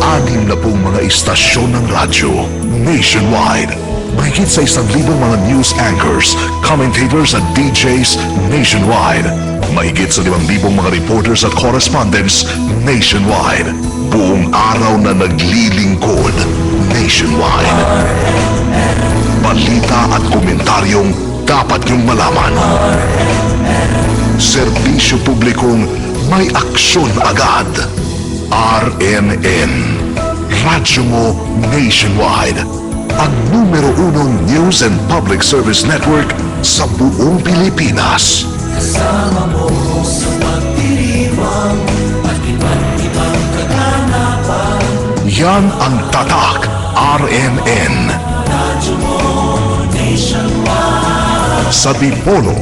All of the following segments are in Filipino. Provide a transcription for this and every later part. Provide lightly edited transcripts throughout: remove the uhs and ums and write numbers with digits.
Anim na pong mga istasyon ng radyo nationwide. Mahigit sa 1,000 mga news anchors, commentators at DJs nationwide. Mahigit sa 5,000 mga reporters at correspondents nationwide. Buong araw na naglilingkod nationwide. Balita at komentaryong dapat niyong malaman. Serbisyo publikong may aksyon agad. RNN. Radyo mo nationwide. Ang numero 1 news and public service network sa buong Pilipinas. Kasama mo sa pagdiriwang at iba't ibang kaganapan. Yan ang Tatak RNN. Radyo mo nationwide. Sa Dipolo.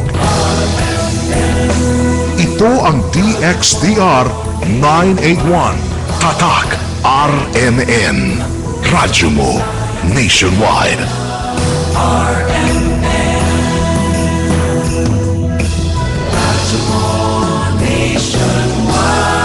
Ito ang DXDR 981. Tatak RNN. Radyo mo nationwide. Radyo mo nationwide.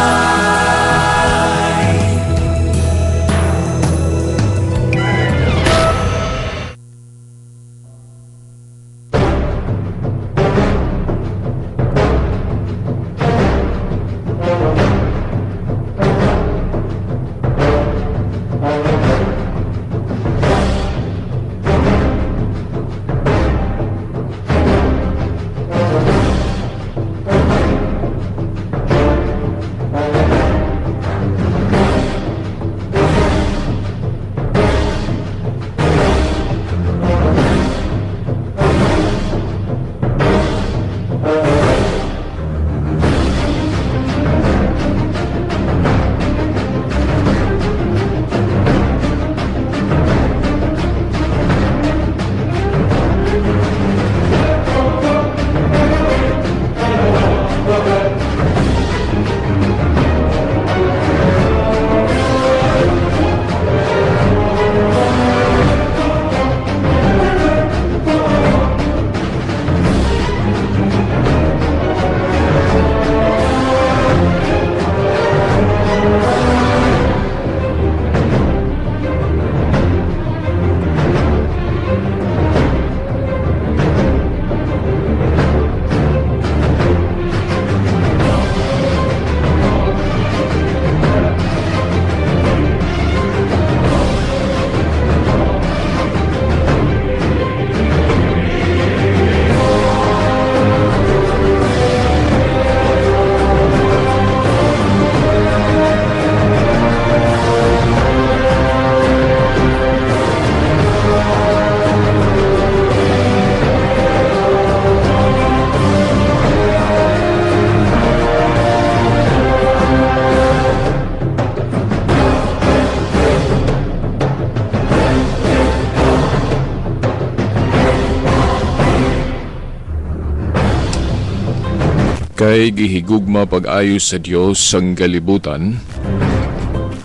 Kay gihigugma pag-ayos sa Dios sang kalibutan,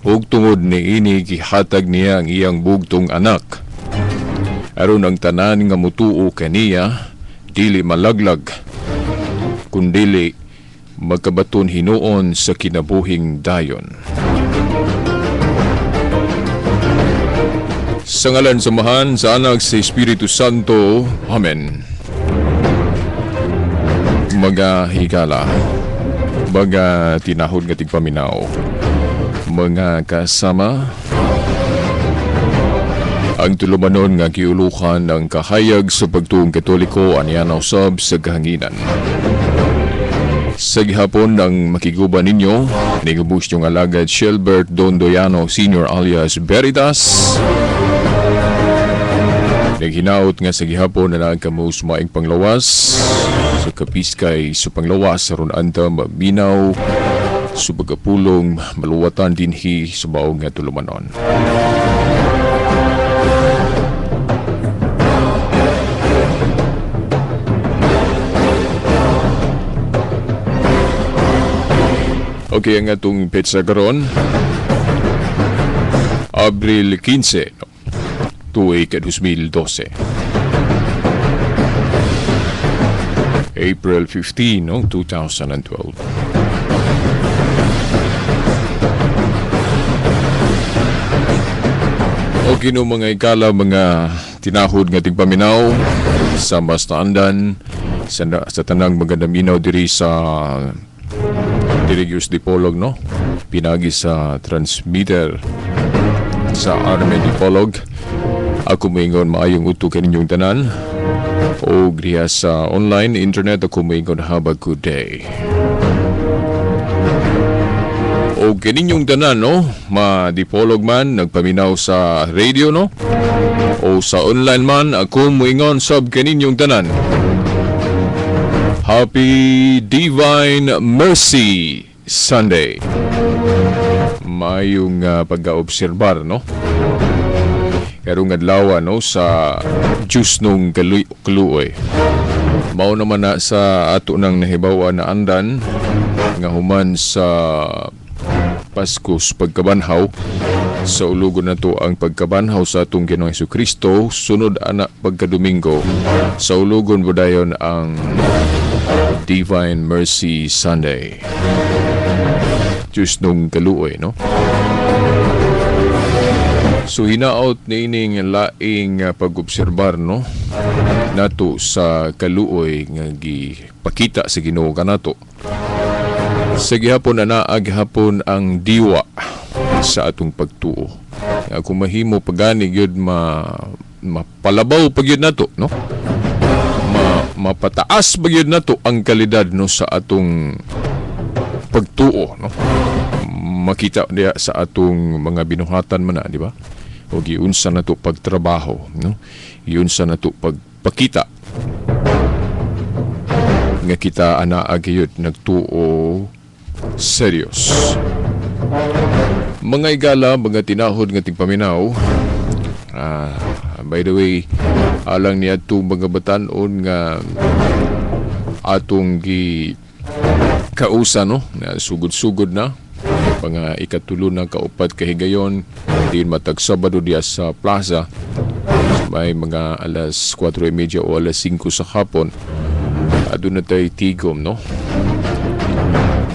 ug tungod niini gihatag niya ang iyang bugtong anak. Aron ang tanan nga mutuo kaniya dili malaglag, kundili magkabaton hinuon sa kinabuhing dayon. Sa ngalan samahan sa Anak sa Espiritu Santo. Amen. Mga higala, mga tinahod nga tigpaminaw, mga kasama, ang tulumanon nga giulukan ng kahayag sa pagtuong Katoliko aniya usab sa kahanginan. Sa gihapon ng makiguban ninyo, nigubus yung alagad Shelbert Dondoyano Sr. alias Veritas. Naghinaot nga sa gihapon na nagkamus maing panglawas sa kapiskay sa panglawas aron anta maminaw sa pagkapulong maluwatan dinhi sa baong nga tulumanon. Okay, ang atong petsa karon Abril 15 tuig 2012. April 15, 2012. O kino mga ikala mga tinahod nga tigpaminaw sa Bastaandan sa tanang magadaminaw diri sa Dirigius Dipolog, no? Pinagi sa transmitter sa Arme Dipolog. Ako moingon maayong uto kaninyong tanan. O griya sa online internet ako moingon have a good day. O kaninyong tanan, no? Ma-dipolog man, nagpaminaw sa radio, no? O sa online man, ako moingon sab kaninyong tanan. Happy Divine Mercy Sunday. Mayong pagka-obserbar, no? Karong adlaw, no, sa Diyos nung kaluoy. Mao naman na sa ato nang nahibawa na andan nga human sa Paskos pagkabanhaw sa ulugon na to ang pagkabanhaw sa atong Ginoong Jesucristo sunod ana pagkadomingo sa ulugon budayon ang Divine Mercy Sunday. Diyos nung kaluoy, no? So hinaot ni ining laing pag-obserbar, no, nato sa kaluoy nga gipakita sa Ginoo kanato. Sa gihapon na naag hapon ang diwa sa atong pagtuo. Nga kung mahimo pagani gyud mapalabaw pagyud nato, no? Mapataas pagyud nato ang kalidad, no, sa atong pagtuo, no? Makita diya sa atong mga binuhatan man na, di ba? O giunsa na to pagtrabaho, no? Giunsa na to pagpakita nga kita anaagayod nagtuo serious. Mga igala, mga tinahod nga tigpaminaw, by the way, alang niya itong mga batanon nga atong kausa, no, na sugod-sugod na mga ikatulo na kaupat kahigayon din matag Sabado diya sa plaza may mga alas 4:30 o alas 5 sa hapon. Aduna tay tigom, no,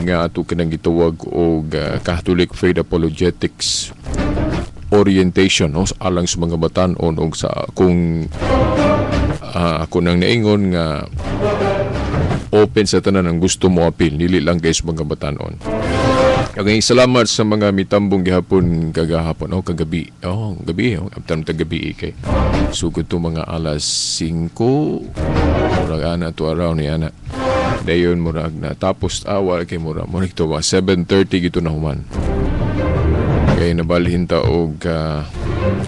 nga ato kanang gitawag og Catholic Faith Apologetics Orientation, no, alang sa mga batanon og sa kung ako nang naingon nga open sa tanan ang gusto mo apil, dili lang guys mga batanon. Okay, salamat sa mga mitambong gihapon kagahapon o kagabi. Gabi, after gabi kay sugod to mga alas 5 murag ana to around ni ana. Dayon murag na tapos awal kay murag to 7:30 gito na human. Kay nabalhin ta og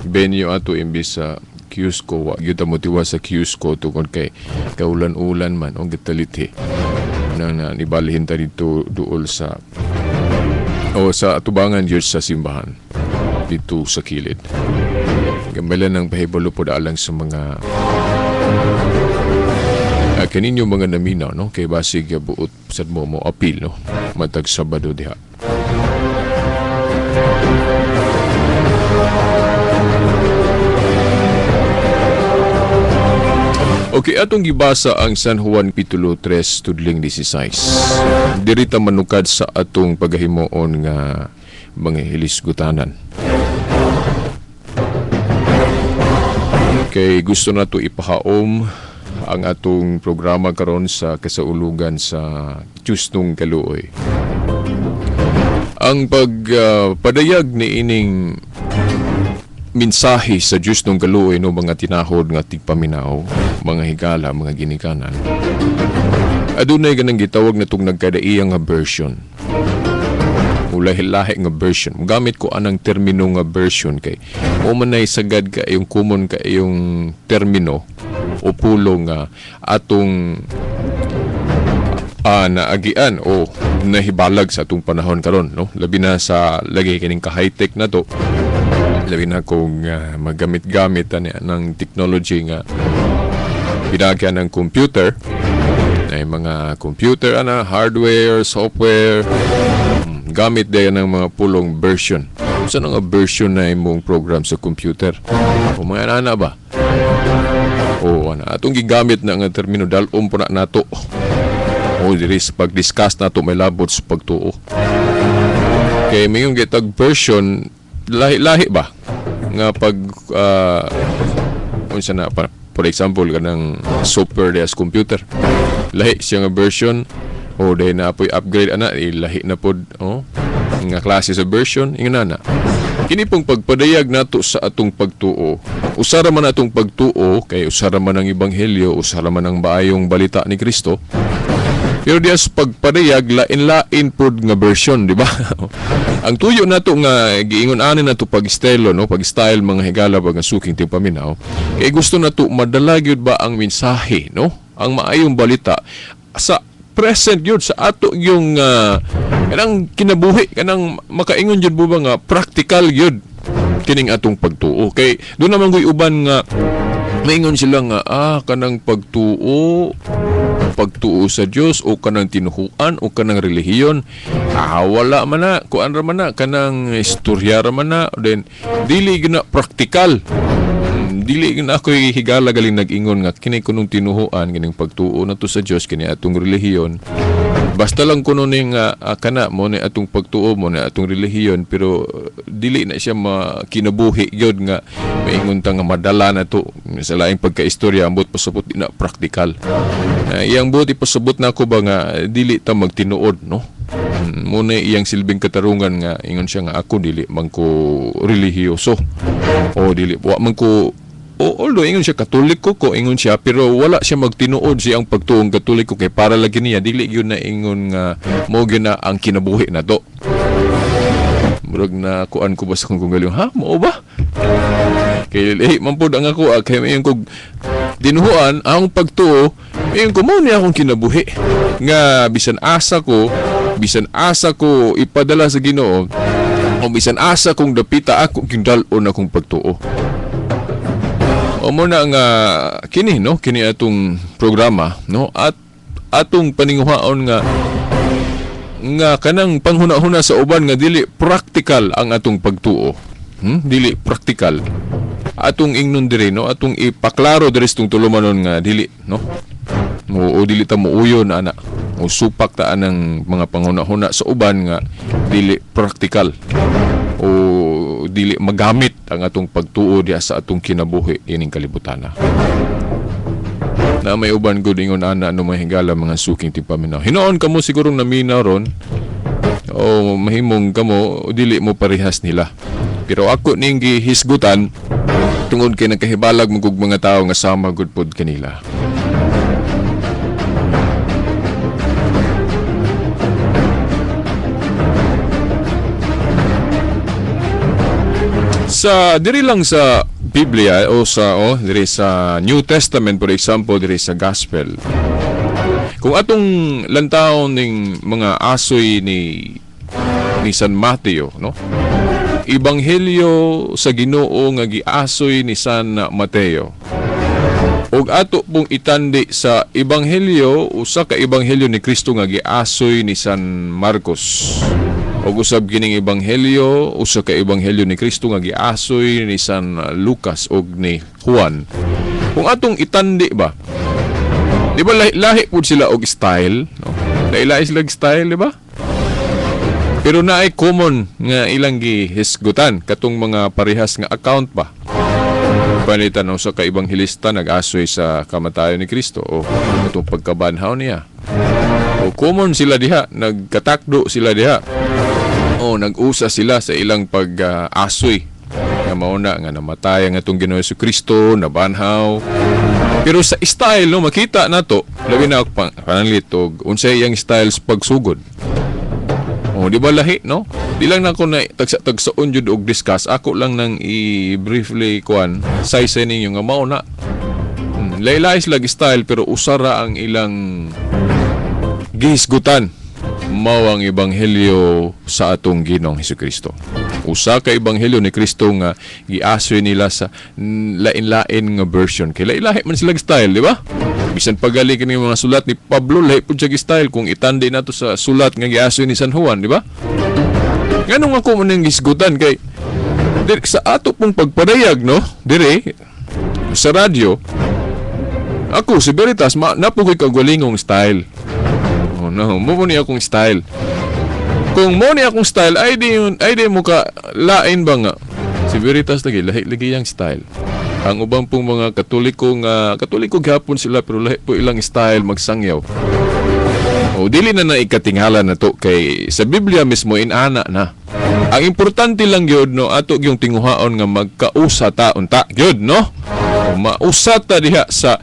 venue ato imbis sa Cusco, wa gyud ta motiwa sa Cusco tungod kay kaulan-ulan man og gitaliti na nibalhin ta dito duol sa sa atubangan yun sa simbahan dito sa kilid. Gambalan ng pahibalo po alang sa mga kaninyo mga naminaw, no, kay basig buot sad mo apil, no, matag Sabado diha. Okay, atong gibasa ang San Juan Kapitulo 3 tudling 16. Dirita manukad sa atong pagahimoon nga mga hilisgutanan. Kay gusto na to ipahaom ang atong programa karon sa kasaulugan sa Diyos nung kaluoy. Ang pagpadayag ni ining mensahe sa Diyos nung kaluoy, no, mga tinahod nga tigpaminaw, mga higala, mga ginikanan. Adunay ganang gitawag na itong nagkadaiyang nga version. Lahi-lahi nga version. Gamit ko anang termino nga version kay o manay sagad ka yung common ka yung termino o pulong nga atong naagian o nahibalag sa atong panahon karon, no? Labi na sa lagi kining ka-high-tech na to. Labi na kung magamit-gamit ng technology nga pinagyan ng computer, ay mga computer, hardware, software, gamit din ng mga pulong version. Saan nga version na imong program sa computer? O mga ana ba? O atong gigamit na nga termino dalom po na nato. O diri sa pag-discuss nato may labot sa pagtuo. Kay mayong gitag version lahi-lahi ba? nga pag unsa na pa, for example kanang software as computer, lahi siya nga version o dahil na apoy upgrade ana lahi na pod nga klase sa version ingana na. Kini pong pagpadayag nato sa atong pagtuo, usara man atong pagtuo kay usara man ang ebanghelyo, usara man ang maayong balita ni Kristo. Pero dias pagpadayag lain-lain pod nga version, di ba? Ang tuyo nato nga giingon ani nato pag-estilo, no, pag-style mga higala pag suking ting paminaw. Kay gusto nato madala gyud ba ang mensahe, no? Ang maayong balita sa present yun sa ato yung kanang kinabuhi, kanang makaingon yun ba nga practical yun kining atong pagtuo. Kay doon naman ko'y uban nga maingon sila nga kanang pagtuo sa Dios o kanang tinuhuan o kanang relihiyon wala man na kuan ra man na kanang istorya ra man na then dili gina practical. Dili na ako higala galing nag-ingon nga kini kunong tinuhuan kining pagtuo nato sa Dios kini atong relihiyon. Basta lang kuno ning kana mo ni atong pagtuo mo ni atong relihiyon pero dili na siya makinabuhi gyud nga maingon ta nga madala na to sa laing pagkaistorya ambot pasabot di na practical. Iyang buti pasabot na ako ba nga dili ta magtinuod, no? Muna iyang silbing katarungan nga ingon siya nga ako dili man ko relihiyoso o dili wa man ko although ingon siya katoliko ko ingon siya pero wala siya magtinuod siya ang pagtuong katoliko kay para lagi niya dili yun na ingon nga mo na ang kinabuhi na to. Murag na kuan ko ba sa kung galing mo ba? Kay man pud ang ako kay mayon kog dinuhuan ang pagtuo mayon ko mo ni akong kinabuhi nga bisan asa ko ipadala sa Ginoo o bisan asa kong dapita ako kindal-on akong pagtuo. O mo na nga kini no kini atong programa no at atong paninguhaon nga kanang panghuna-huna sa uban nga dili practical ang atong pagtuo. Dili practical. Atong ingnon diri no atong ipaklaro diri sa tulumanon nga dili no. O dili ta muuyon ana. O supak ta anang mga panghuna-huna sa uban nga dili practical. O dili magamit ang atong pagtuo diya sa atong kinabuhi ining kalibutan na may uban gud ingon ana no mahigala mga suking tipaminaw. Hinoon kamo siguro naminaw ron o mahimong kamo dili mo parehas nila. Pero ako ning gihisgutan tungod kay nakahibalag mo kog mga tawo nga sama gud pod kanila. Sa diri lang sa Biblia o sa diri sa New Testament for example diri sa Gospel. Kung atong lantawon ning mga asoy ni San Mateo, no? Ebanghelyo sa Ginoo nga giasoy ni San Mateo. Og ato pong itandi sa ebanghelyo usa ka ebanghelyo ni Kristo nga giasoy ni San Marcos. Og usab kining ebanghelyo usa ka ebanghelyo ni Kristo nga giasoy ni San Lucas og ni Juan. Kung atong itandi ba, di ba lahi pud sila og style, no? Lahi sila og style, di ba? Pero naay common nga ilang gihisgutan katong mga parehas nga account ba. Panitan sa ka ebanghelista nag-asoy sa kamatayon ni Kristo o itong pagkabanhaw niya. O common sila diha, nagkatakdo sila diha. O nag-usa sila sa ilang pag-asoy nga mauna nga namatay ang atong Ginoo Kristo, nabanhaw. Pero sa style no makita nato labi na pang kananglit og unsay iyang style sa pagsugod. O di ba lahi no? Di lang na ako na tagsaon jud og discuss. Ako lang nang i-briefly kuan size ninyo nga mauna. Laylay sila style pero usara ang ilang gihisgutan. Mao ang ebanghelyo sa atong Ginoong Hesukristo. Usa ka ebanghelyo ni Kristo nga giasoy nila sa lain-lain nga version. Kay lain-lain man sila style, di ba? Bisan pagali kini mga sulat ni Pablo lahi pud siya style kung itandi nato sa sulat nga giasoy ni San Juan, di ba? Nganong ako man nang gisgutan kay sa ato pong pagpadayag no, dire sa radyo. Ako si Veritas napugoy kagwalingong style. Oh no, mo ni akong style. Kung mo ni akong style ay di mo ka lain ba nga Si Veritas lagi lahi-lagi yang style. Ang ubang pong mga Katoliko gihapon sila pero lahi po ilang style magsangyaw. O dili na ikatingala na to kay sa Biblia mismo inana na. Ang importante lang gyud no ato yung tinguhaon nga magkausa ta unta gyud no. Mausa ta diha sa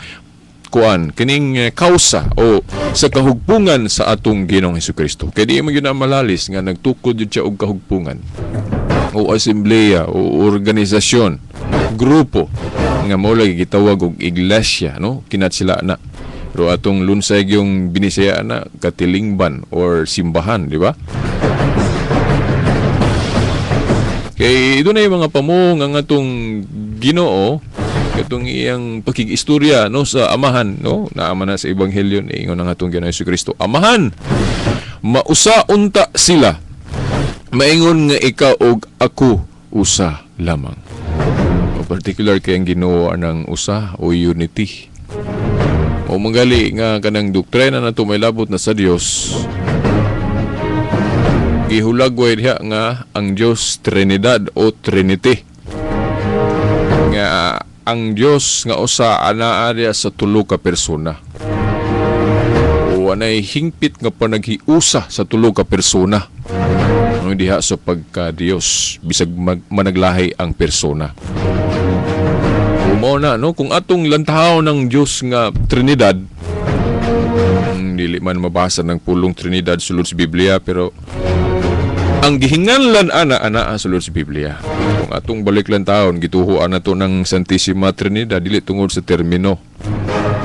kuan kining kausa o sa kahugpungan sa atong Ginoong Hesukristo. Kay di mo gyud na malalis nga nagtukod gyud siya og kahugpungan o asembleya o organisasyon, grupo nga mao lagi gitawag og iglesia no kinat sila na. Pero atong lunsay yung binisaya na katilingban or simbahan, di ba? Kay doon na yung mga pamong ang atong Ginoo katong iyang pakig-istorya no sa amahan no naama na sa ebanghelyo ni ingon ang atong Ginoong Hesukristo. Amahan, mausa-unta sila. Maingon nga ikaw og ako usa lamang. O particular kay ang Ginoo anang usa o unity. O manggali nga kanang doktrina na to may labot na sa Dios. Gihulagway diha nga ang Dios Trinidad o Trinity. Nga ang Dios nga usa anaa diha sa tulo ka persona. O anay hingpit nga panaghiusa sa tulo ka persona. Ano diha sa pagka-Dios bisag managlahi ang persona. Mao na no kung atong lantaw ng Dios nga Trinidad dili man mabasa ng pulong Trinidad sulod sa Biblia pero ang gihinganlan ana sulod sa Biblia. Kung atong balik lantawon gituhuan nato ng Santissima Trinidad dili tungod sa termino.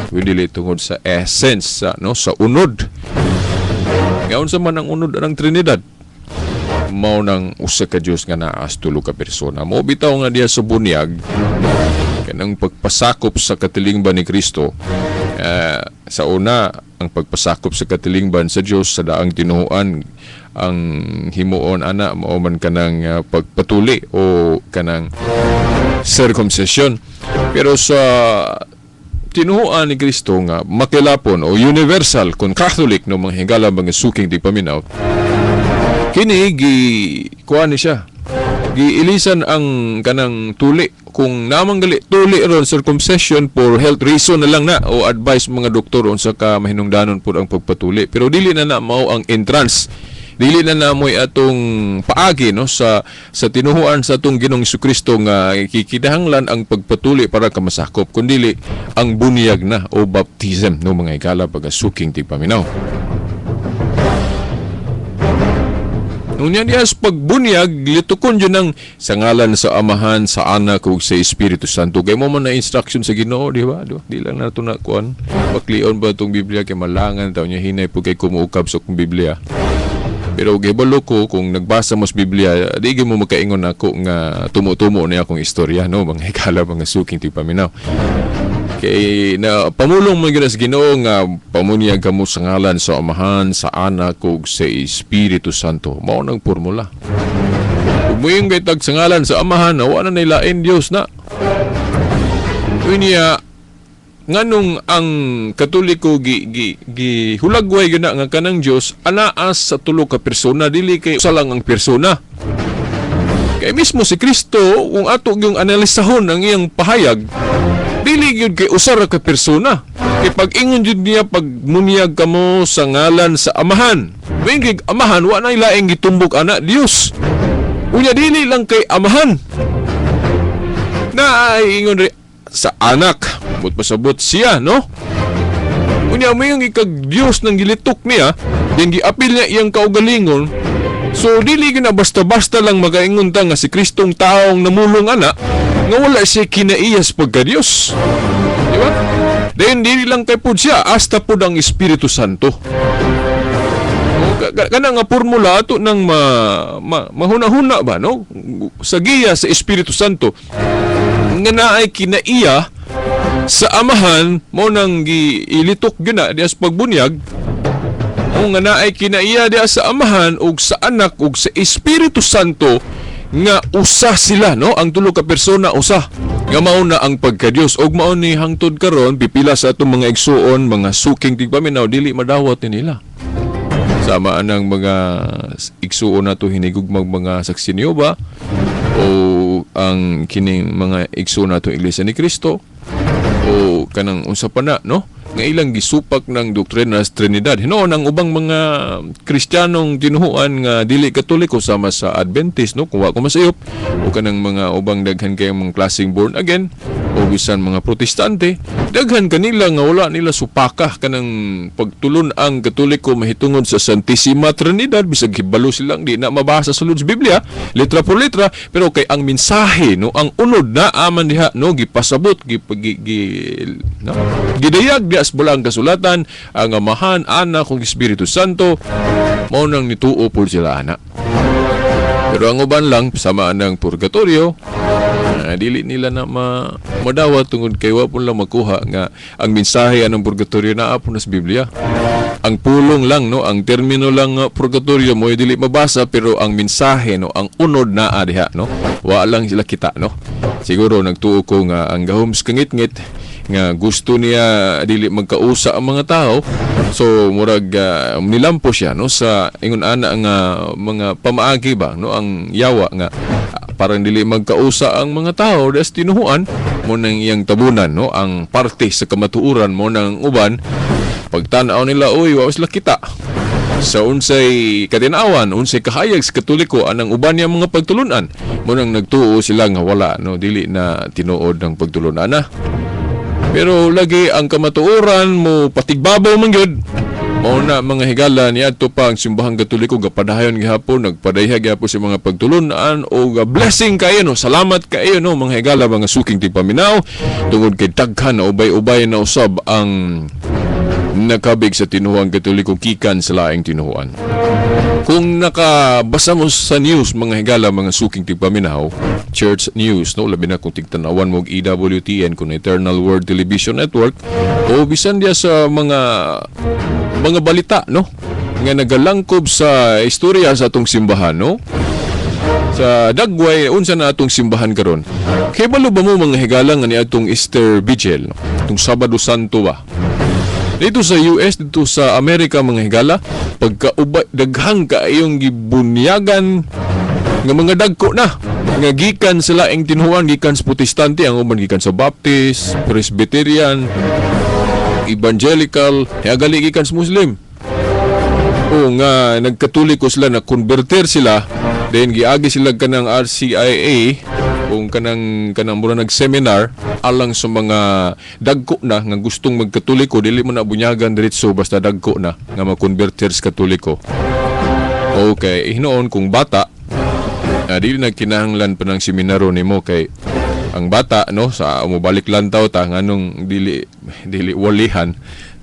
Dili tungod sa essence sa unod. Ngayon sa man ang unod ng Trinidad mao nang usa ka Dios nga naa sa tulo ka persona. Mao bitaw nga diya sa bunyag kanang pagpasakop sa katilingban ni Kristo. Sa una, ang pagpasakop sa katilingban sa Dios sa daang tinuhuan ang himuon ana mao man kanang pagpatuli o kanang circumcision. Pero sa tinuhuan ni Kristo nga makilapon o universal kung Catholic no mga higala mga suking di paminaw, kini kuha ni siya giilisan ang kanang tuli kung namang gali tuli ron circumcision for health reason na lang na o advice mga doktor unsa ka mahinungdanon pud ang pagpatuli pero dili na mao ang entrance, dili na namoy atong paagi no sa tinuhuan sa atong Ginoong Hesukristo nga kikidahanglan ang pagpatuli para ka masakop kundi ang bunyag na o baptism no mga higala pagasuking tigpaminaw. Nung yan yes, pagbunyag, litukon yun ng sa ngalan sa Amahan, sa Anak, ug sa Espiritu Santo. Kaya mo man na instruction sa Ginoo, di ba? Di lang na ito na kuhan. Baklion ba itong Biblia kay malangan, taon niya hinay po kay kumuukab sa kong Biblia. Pero gibalo ko, kung nagbasa mo sa Biblia, di mo makaingon ako nga tumo-tumo na akong istorya, no? Mga hikala, mga suking tigpaminaw. Kay na pamulong mo sa Ginoo nga pamunyag kamo sa ngalan sa Amahan, sa Anak ug sa Espiritu Santo. Mao nang formula. Ug mo yung gaytag sa ngalan sa Amahan, wala na nilain Dios na. Unya nganong ang Katoliko gihulagway gyud na nga kanang Dios anaas sa tulo ka persona dili kay usa lang ang persona. Kay mismo si Kristo kung ato yung analisahon ang iyang pahayag dili gyud kay usa ra ka persona. Kay pag ingon jud niya pagmunyag kamo sa ngalan sa Amahan. Wingig Amahan wa na ilaing gitumbok ana Dios. Unya dili lang kay Amahan. Na ingon ri sa Anak, but pasabot siya, no? Unya mo yung ikag Dios nang gilitok niya, then giapil niya iyang kaugalingon. So dili gina basta-basta lang magaingon ta nga si Kristong taong namulong ana nga wala siya kinaiyas pagka Dios. Di ba? Then dili lang kay pud siya hasta pud ang Espiritu Santo. Kana nga formula ato nang mahuna-huna ba no? Sa giya sa Espiritu Santo nga naay kinaiya sa Amahan mo nang giilitok gyud na diya sa pagbunyag. O nga naay kinaiya diya sa Amahan ug sa Anak ug sa Espiritu Santo nga usa sila no ang tulo ka persona usa nga mao na ang pagka-Dios ug mao ni hangtod karon pipila sa atong mga igsuon mga suking tigpaminaw dili madawat ni nila sama anang mga igsuon nato hinigugmang mga saksi niyo ba o ang kining mga igsoon natong Iglesia ni Cristo o kanang unsa pa na, no, nga ilang gisupak ng doktrina sa Trinidad. Hinoon ang ubang mga Kristiyanong tinuhuan nga dili Katoliko sama sa Adventist, no, kung wa ko masayop, o kanang mga ubang daghan kay mga klaseng born again o bisan mga Protestante, daghan kanila nga wala nila supaka kanang pagtulon ang Katoliko mahitungod sa Santissima Trinidad, bisag hibalo silang di na mabasa sa sulod sa Biblia letra por letra, pero kay ang mensahe, no, ang unod na aman diha, no, gipasabot no, gidayag di asbulang kasulatan ang Amahan, Anak ug Espiritu Santo, mao nang nituo pod sila ana. Pero ang uban lang sama ng purgatorio, dili nila na madawat tungod kay wa pun lang makuha nga ang mensahe anong purgatorio naa po na sa Biblia. Ang pulong lang, no, ang termino lang nga purgatorio mo dili mabasa, pero ang mensahe, no, ang unod naa diha, no, wa lang sila kita, no. Siguro nagtuo ko nga ang gahom sa kangit-ngit nga gusto niya dili magkausa ang mga tao, so murag nilampo siya, no, sa ingon ana nga mga pamaagi ba, no, ang yawa nga parang dili magkausa ang mga tao des tinuhuan mo nang iyang tabunan, no, ang parte sa kamatuoran mo nang uban pagtan-aw nila, uy, wa sila kita sa unsay katinawan, unsay kahayag sa Katoliko anang uban niya mga pagtulunan mo nang nagtuo sila nga wala, no, dili na tinuod ng pagtulunan na. Pero lagi ang kamatuoran mo patigbabaw man gyud. Mao na mga higala niadto pa ang simbahang Katoliko gapadayon gihapon, nagpadayha gihapon sa mga pagtulunan o blessing kayo, no, salamat kayo, no, mga higala mga suking tigpaminaw tungod kay daghan na ubay-ubay na usab ang nakabig sa tinuhuang Katoliko gikan sa laing tinuhuan. Kung nakabasa mo sa news, mga higala, mga suking tigpaminaw, church news, no, labi na kung tigtanawan mo EWTN, kung Eternal Word Television Network, o bisan dia sa mga balita, no, nga nagalangkob sa istorya sa atong simbahan, no, sa dagway unsa na atong simbahan karon. Kay balo ba mo mga higala nga ni atong Easter Vigil, no, atong Sabado Santo ba? Dito sa US, dito sa Amerika, mga higala, pagkaubay daghang kaayong gibunyagan nga mga dagko na nga gikan sa laing tinuhuan, gikan sa Protestante, ang uban gikan sa Baptist, Presbyterian, Evangelical, agali gikan sa Muslim. O nga nagkatoliko sila, na converter sila, then giagi sila kanang RCIA kung kanang mura nag-seminar alang sa mga dagko na nga gustong magkatoliko, dili mo na bunyagan diretso basta dagko na nga mag-converter sa Katoliko. Okay, hinoon kung bata, dili na kinahanglan pa ng seminaro nimo kay ang bata, no, sa umubalik lantaw ta nganong dili walihan,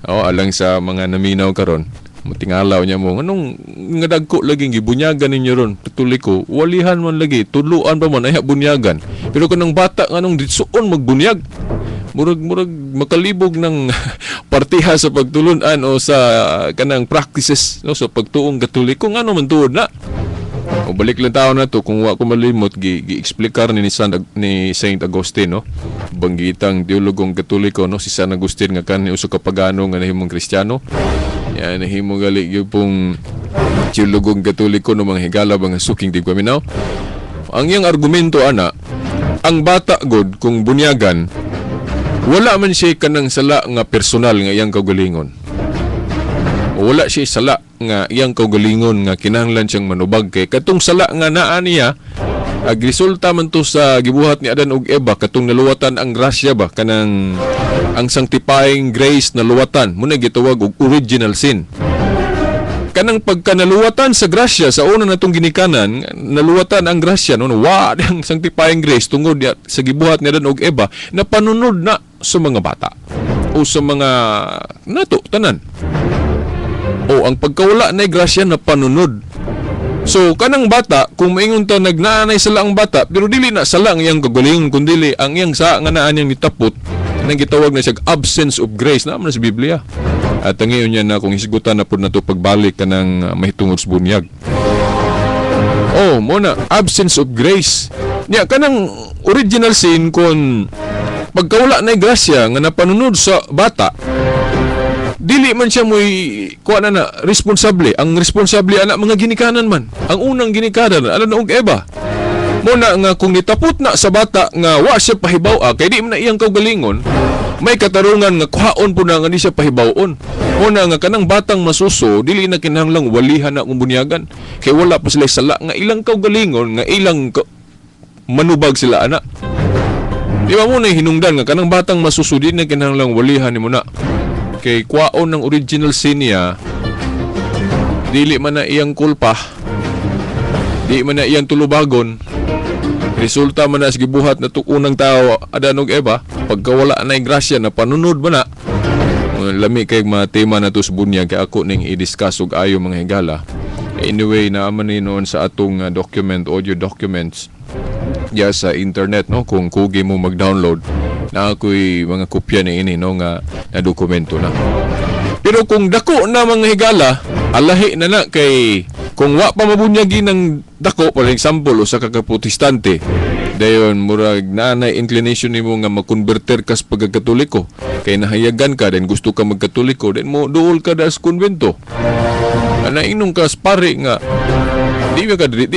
alang sa mga naminaw karon. Matingalaw niya mo, anong nga dagko laging gibunyagan ninyo ron, Katoliko, walihan man lagi, tuluan pa man, ay bunyagan. Pero kanang bata, anong ditsuon magbunyag, murag makalibog ng partiha sa pagtulunan o sa kanang practices, no, sa pagtuong Katoliko, ano man tuod na. O balik lang tao na to, kung wa ko malimot, gi-explikar ni Saint Agustin, no, banggitang teologong Katoliko, no, si San Agustin nga kan uso ka pagano nga nahimong Kristiyano. Yan, nahimo gali yung pong teologong Katoliko no, mga higala, mga suking tigpaminaw. Ang iyang argumento, ana, ang bata god kung bunyagan, wala man siya kanang sala nga personal nga iyang kaugalingon. O wala siya sala nga iyang kaugalingon nga kinahanglan siyang manubag kay katong sala nga naa niya agresulta man to sa gibuhat ni Adan ug Eva, katong naluwatan ang grasya ba, kanang ang sanctifying grace na luwatan mo na gitawag og original sin. Kanang pagkanaluwatan sa grasya sa una natong ginikanan, naluwatan ang grasya, no, wa ang sanctifying grace tungod sa gibuhat ni Adan ug Eva na panunod na sa mga bata o sa mga nato tanan. O ang pagkawala na grasya na panunod. So kanang bata, kung maingon ta nagnaanay sala ang bata, pero dili na sala ang iyang kagalingon, kundi ang iyang sa nga naa niyang nitapot, nang gitawag na siya absence of grace naman sa Biblia. At ang ngayon niya na kung hisgutan na po na ito pagbalik ka ng mahitungod sa bunyag. Oh, muna, absence of grace. Niya, kanang original sin kung pagkawala na grasya nga napanunod sa bata, dili man siya mo'y kuha na responsable. Ang responsable anak mga ginikanan man. Ang unang ginikanan, Adan ug Eva. Muna nga kung nitapot na sa bata nga wa siya pahibaw kay di man na iyang kaugalingon, may katarungan nga kuhaon po na nga di siya pahibawon. Muna nga kanang batang masuso dili na kinahanglang walihan na kung bunyagan. Kay wala pa sila sala nga ilang kaugalingon nga ilang manubag sila ana. Di ba mo na hinungdan nga kanang batang masuso di na kinahanglang walihan ni mo na. Kay kwaon ng original sin niya, dili man na iyang kulpa, di man na iyang tulubagon. Resulta man na sa gibuhat na unang tao Adan ug Eva, pagkawala na grasya na panunod man na. Lami kay mga tema na to sa bunyag kay ako ning i-discuss og ayo mga higala. Anyway, naaman ni noon sa atong audio documents ya sa internet, no, kung kugi mo mag-download na ako'y mga kopya ni ini, no, nga na dokumento na. Pero kung dako na mga higala, alahi na kay kung wa pa mabunyagi ng dako, for example, o sa kakaprotestante, dayon murag naanay inclination nimo nga makonverter ka sa pagkakatoliko, kay nahayagan ka then gusto ka magkatoliko, then mo duol ka da sa konbento. Inong ka pare nga di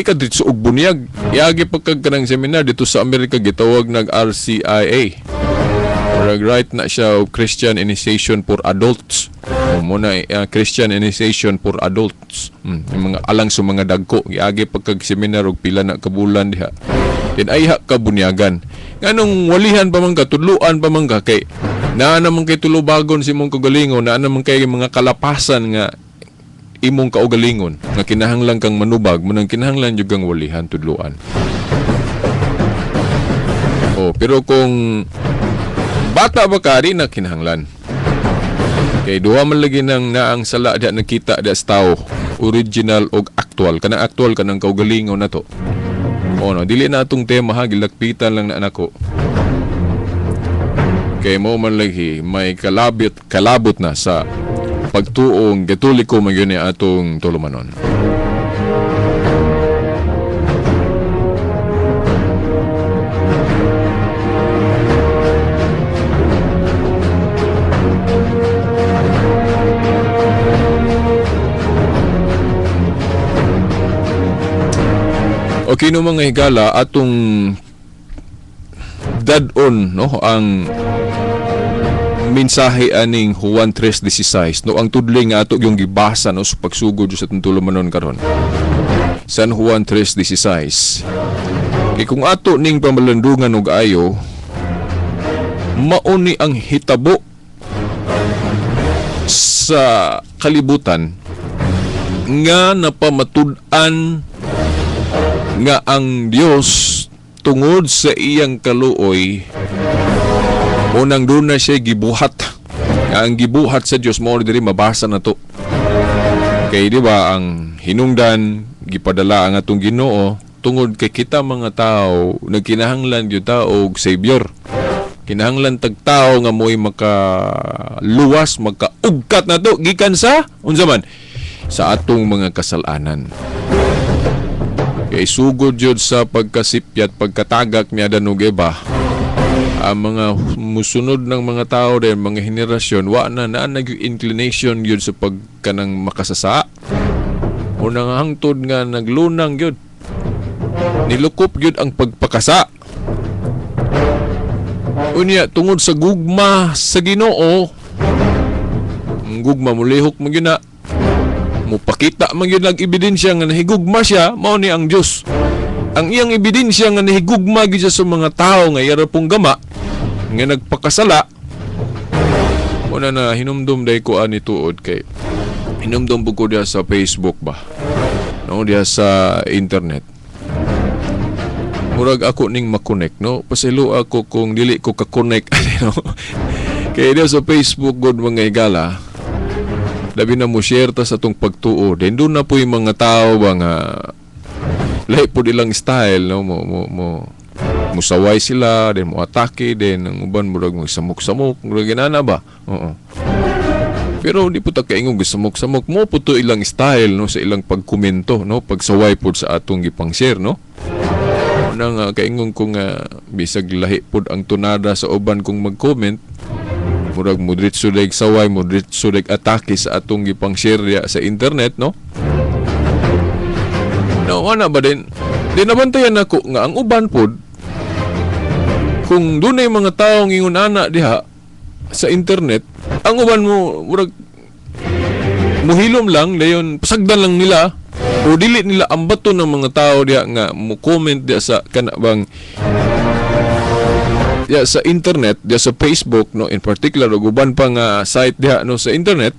ka dito og bunyag. Iagi pagkag kanang seminar dito sa Amerika gitawag nag RCIA. Murag right na siya Christian Initiation for Adults. Muna Christian Initiation for Adults. Yung mga alang sa mga dagko. Iagi pagkag seminar og pila na kabulan diha. Then ayha ka bunyagan. Nganong walihan pa man ka, tudluan pa man ka kay naa naman kay tulubagon si mong kagalingon, naa naman kay mga kalapasan nga imong kaugalingon nga kinahanglan kang manubag mo nang kinahanglan jud kang walihan tudluan. Pero kung bata ba ka di na kinahanglan. Kay duha man lagi nang naang sala da nakita da sa tao, original og actual. Kanang actual kanang kaugalingon na to. No, dili na atong tema ha, gilakpitan lang na nako. Kay mo man lagi may kalabot na sa pagtuong Katoliko magyuni atong tulumanon. Okay no mga higala, atong dadon, no, ang mensahe aning Juan 3:16, no, ang tudling nga ato yung gibasa, no, sa pagsugod sa tulumanon karon. San Juan 3:16. Kung ato ning pamalandungan og ayo, mauni ang hitabo sa kalibutan nga napamatud-an nga ang Dios tungod sa iyang kaluoy unang doon na siya gibuhat. Ang gibuhat sa Dios mo diri mabasa na to. Kay di ba ang hinungdan gipadala ang atong Ginoo tungod kay kita mga tao nagkinahanglan gyud ta og Savior. Kinahanglan tag tao nga mo'y makaluwas, makaugkat na to gikan sa unsa man sa atong mga kasalanan. Kay sugod yun sa pagkasipyat, pagkatagak ni Adan ug Eva, ang mga musunod ng mga tao din, mga henerasyon, wa na nag-inclination yun sa pagkanang makasasa. O nangahangtod nga naglunang yun. Nilukop yun ang pagpakasa. Unya, tungod sa gugma sa Ginoo, ang gugma mulihok mo yun na, mupakita man yun nag-ebidensya nga nahigugma siya, mao ni ang Diyos. Ang iyang ebidensya nga nahigugma gyud siya sa mga tao nga yara pong gama nga nagpakasala. Una na hinumdum day ko ani tuod kay hinumdum ko diya sa Facebook ba. No, diya sa internet. Murag ako ning makonek, no. Pasilo ako kung dili ko ka-connect, no. Kay diya sa Facebook god mga higala. Labi na mo share ta sa itong pagtuo. Then doon na po yung mga tao ba nga lahi po nilang style, no? Musaway sila, then mo atake, then ang uban murag magsamok-samok, murag ginana ba? Oo. Pero di po ta kaingong gisamok-samok mo po to ilang style, no, sa ilang pagkomento, no, pagsaway po sa atong gipang share, no. Nang kaingong kung bisag lahi po ang tunada sa uban kung mag-comment, murag modritso dag saway, modritso dag atake sa atong gipang share sa internet, no? No, ana ba din? Di nabantayan ako nga ang uban pod kung dunay mga taong ingon ana diha sa internet, ang uban mo murag muhilom lang dayon pasagdan lang nila o dili nila ambaton ng mga tao diha nga mo comment diha sa kanabang diha sa internet, diha sa Facebook no, in particular ug uban pa nga site diha no sa internet.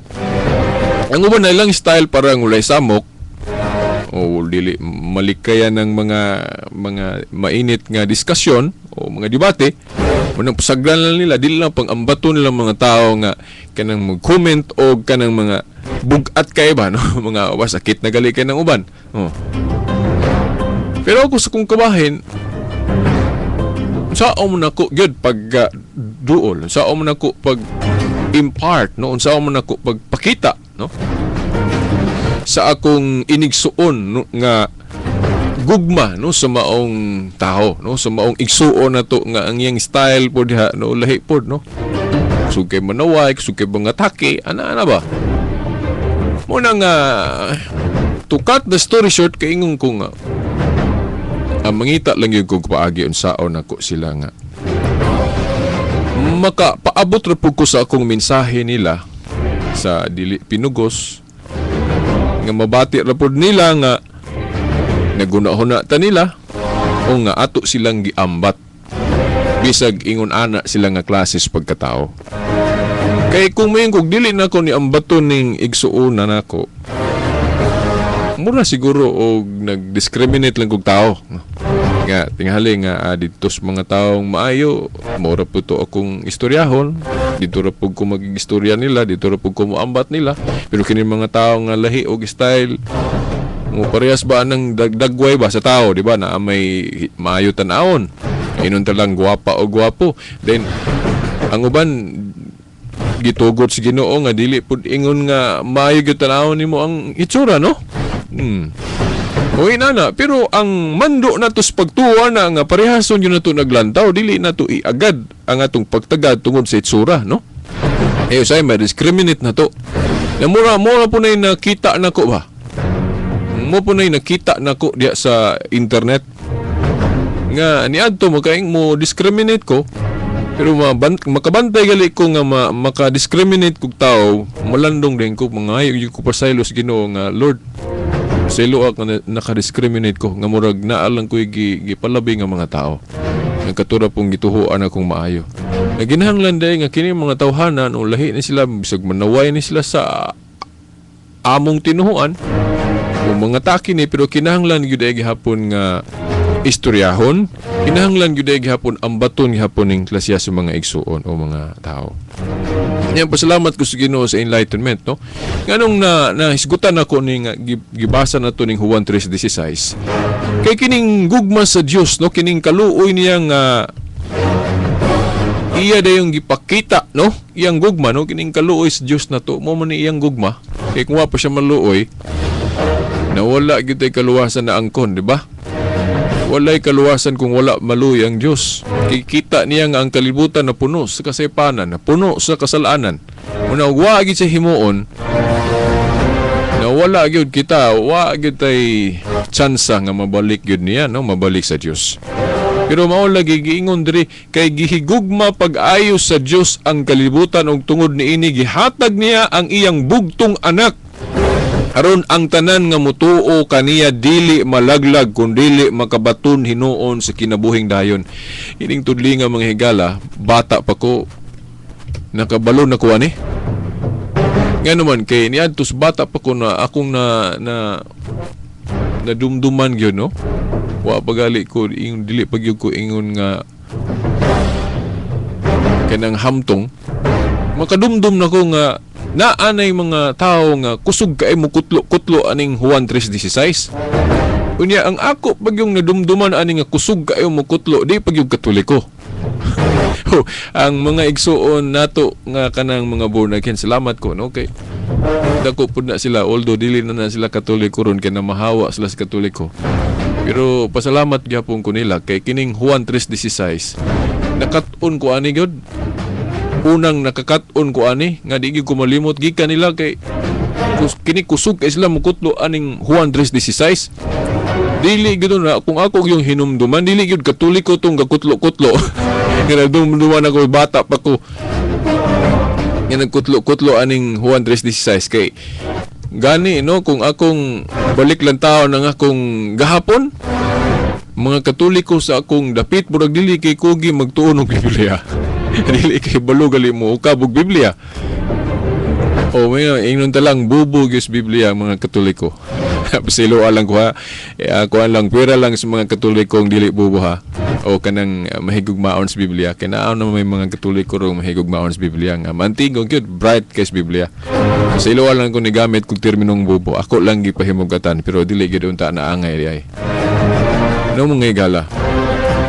Ang uban na ilang style parang ulay samok o dili malikayan ng mga mainit nga diskusyon o mga debate. Unang pasagdan lang nila, dili lang pang ambaton nila mga tao nga kanang mag-comment o kanang mga bugat kay ba no mga wasakit na gali kay ng uban. Oh. Pero ako sa kong kabahin, sao mo nako gyud pag duol, sao mo nako pag impart no, sao mo nako pagpakita no sa akong inigsuon no, nga gugma no sa maong tao no, sa maong igsuon nato nga ang iyang style po diha no lahi pod no, sugay manaway, sugay mga atake ana ba mo na nga to cut the story short kay ingon ko nga ang mangita lang yung kong paagi unsaon ako sila nga makapaabot ra pud ko sa akong mensahe nila sa dili pinugos nga mabati ra pud nila nga nagunahuna ta nila o nga ato silang giambat bisag ingon ana sila nga klases pagkatao. Kay kung mayon kog dili na ko ni ambaton ning igsuonan nako, mura siguro og nag-discriminate lang kog tao. Nga tingali nga dito sa mga taong maayo, mura po to akong istoryahon. Dito ra pug ko mag-istorya nila, dito ra pug ko moambat nila. Pero kini mga tao nga lahi og style mo parehas ba nang dagway ba sa tao, di ba? Na may maayo tan-awon. Inon talang gwapa o gwapo. Then ang uban gitugot si Ginoo nga dili pud ingon nga maayo gyud tan-awon nimo ang itsura no. Uy nana, pero ang mando nato sa pagtuwa na nga parehason yun nato naglantaw, dili nato iagad ang atong pagtagad tungod sa itsura, no? Eh, say ma-discriminate na to. Na mura po na nakita na ko ba? Mo po na nakita na ko diya sa internet. Nga, niadto makaing mo discriminate ko, pero makabantay gali ko nga maka-discriminate kong tao, malandong din ko, mga yung ko pasaylos Ginoo nga, Lord, sa iluak na naka-discriminate ko nga murag naalang ko gipalabi nga mga tao nga katura pong gituhuan akong maayo na ginahanglan day nga kini mga tawhanan o lahi ni sila bisag manaway ni sila sa among tinuhuan o mga taki ni pero kinahanglan gyud ay gihapon nga istoryahon, kinahanglan gyud ay gihapon ambaton gihapon ning klasya sa mga igsuon o mga tao. Yan, pasalamat ko sa Ginoo sa enlightenment, no? Nganong nahisgutan ako ni nga gibasa na to ning Juan 3:16. Kay kining gugma sa Dios, no? Kining kaluoy niya nga iya dayong gipakita, no? Iyang gugma, no? Kining kaluoy sa Dios na to, mo man ni iyang gugma. Kay kung wa pa siya maluoy, nawala gyud ay kaluwasan na angkon, di ba? Walay kaluwasan kung wala maluoy ang Dios. Kikita niya nga ang kalibutan na puno sa kasaypanan, na puno sa kasalanan. Una wa gyud sa himuon, na wala gyud kita, wa gyud tay tsansa nga mabalik gyud niya, no, mabalik sa Dios. Pero mao lagi giingon diri kay gihigugma pag-ayo sa Dios ang kalibutan ug tungod niini gihatag niya ang iyang bugtong anak aron ang tanan nga mutuo kaniya dili malaglag kun dili makabaton hinuon sa kinabuhing dayon. Ining tudli nga mga higala, bata pa ko, nakabalo na ko ani. Nga naman kay niadto sa bata pa ko na akong na dumduman gyud, no. Wa pagali ko ingon dili pagyud ko ingon nga kanang hamtong. Makadumdum na ko nga naanay mga tao nga kusog kay mo kutlo aning Juan 3:16. Unya ang ako pagyong nadumduman ani nga kusog kay mo kutlo di pagyong Katoliko. Ang mga igsuon nato nga kanang mga born again, salamat ko, no, kay dako pud na sila although dili na sila Katoliko ron kay namahawa sila sa Katoliko. Pero pasalamat gyapon ko nila kay kining Juan 3:16 nakat-on ko ani gyud. Unang nakakat-on ko ani nga di gyud ko malimot gikan nila kay kini kusog kay sila mukutlo aning Juan 3:16. Dili gyud na kung ako yung hinumduman, dili gyud Katoliko tong gakutlo-kutlo. Nga dumduman ako bata pa ko. Nga nagkutlo-kutlo aning Juan 3:16 kay gani no kung akong balik lang tao nang akong gahapon mga Katoliko sa akong dapit murag dili kay kugi magtuon og Biblia. Dili kay balugali mo ukabog Biblia. O may ingnon talang bubog yung Biblia mga Katoliko. Pasilo alang ko ha. Ako lang pera lang sa mga Katolikong dili bubo ha. O kanang mahigugmaon sa Biblia. Kaya na may mga Katoliko rong mahigugmaon sa Biblia nga mantingog yun, bright kay sa Biblia. Pasilo alang ko ni gamit kung terminong bubo. Ako lang gipahimugatan pero dili gyud unta na angay ay. No mga igala.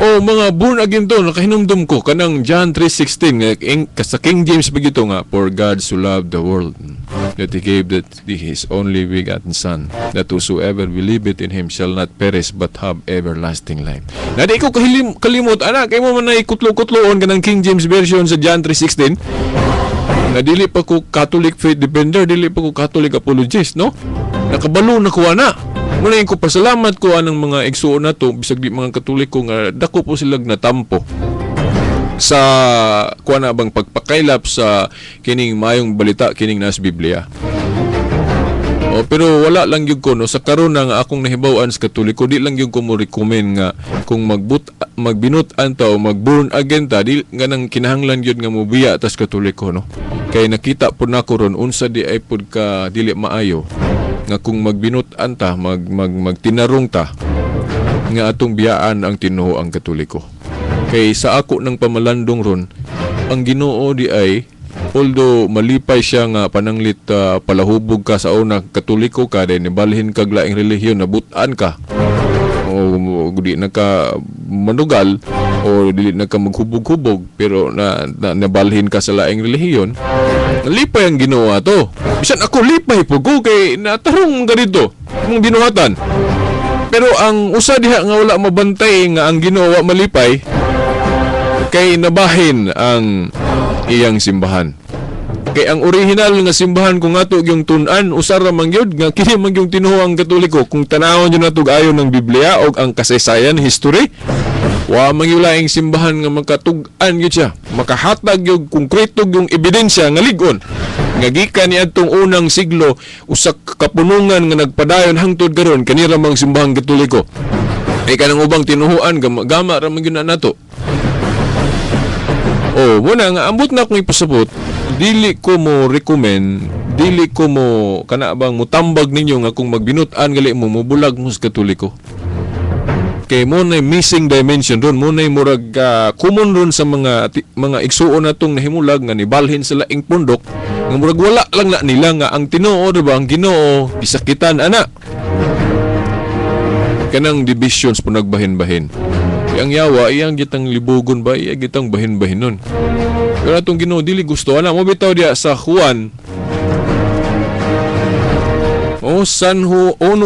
O mga born again to, nakahinumdum ko kanang John 3:16 sa King James bagito nga, for God so loved the world that He gave that His only begotten Son, that whosoever believeth in Him shall not perish but have everlasting life. Na di ko kalimot, anak, kay mo man na ikutlo-kutloon kanang King James version sa John 3:16. Na dili pa ko Catholic faith defender, dili pa ko Catholic apologist, no? Nakabalo na ko ana. Muna ko pasalamat ko anang mga igsuon na to bisag di mga Katoliko nga dako po sila natampo sa kuan na bang pagpakaylap sa kining mayong balita kining nas Biblia. O, pero wala lang yung ko no sa karon nga akong nahibaw-an sa Katoliko di lang yung ko mo recommend nga kung magbinutan ta o mag-born again ta di nga nang kinahanglan gyud nga mobiya tas Katoliko no. Kay nakita po nako ron unsa di ay pud ka dili maayo nga kung magbinutan ta magtinarong ta nga atong biyaan ang Tinuo ang Katoliko. Kay sa ako ng pamalandong ron ang Ginoo di ay although malipay siya nga pananglit palahubog ka sa una Katoliko ka din nibalhin kag laing relihiyon nabutan ka o di na ka manugal o dili na ka maghubog-hubog pero nabalhin ka sa laing relihiyon nalipay ang Ginoo ato. Bisan ako lipay po ko kay natarong ganito mong binuhatan. Pero ang usa diha nga wala mabantay nga ang Ginoo malipay kay nabahin ang iyang simbahan. Kay ang original nga simbahan kung ato yung tun-an usara man gyud nga kini man yung Tinuo ang Katoliko kung tanawon jud nato ayon ng Biblia og ang kasaysayan history. Wa mangyulaing simbahan nga makatug-an gyud siya, makahatag yung konkreto yung ebidensya nga lig-on. Nga gikan niadtong unang siglo usa ka kapunungan nga nagpadayon hangtod karon kanira mang simbahang Katoliko. Ay kanang ubang tinuhuan gama ra man gyud na nato. Oh, muna nga ambot na akong ipasabot, dili ko mo recommend, dili ko mo kana bang mutambag ninyo nga kung magbinutan gali mo mobulag mo sa Katoliko. Kay mo na missing dimension ron, mo na murag common ron sa mga igsuon natong nahimulag nga nibalhin sa laing pundok nga murag wala lang na nila nga ang Tinuo diba ang Ginoo gisakitan ana. Kanang divisions po nagbahin-bahin. Ang yawa iyang gitang libugon ba iyang gitang bahin-bahin nun. Pero atong Ginoo dili gusto ana mo bitaw diya sa Juan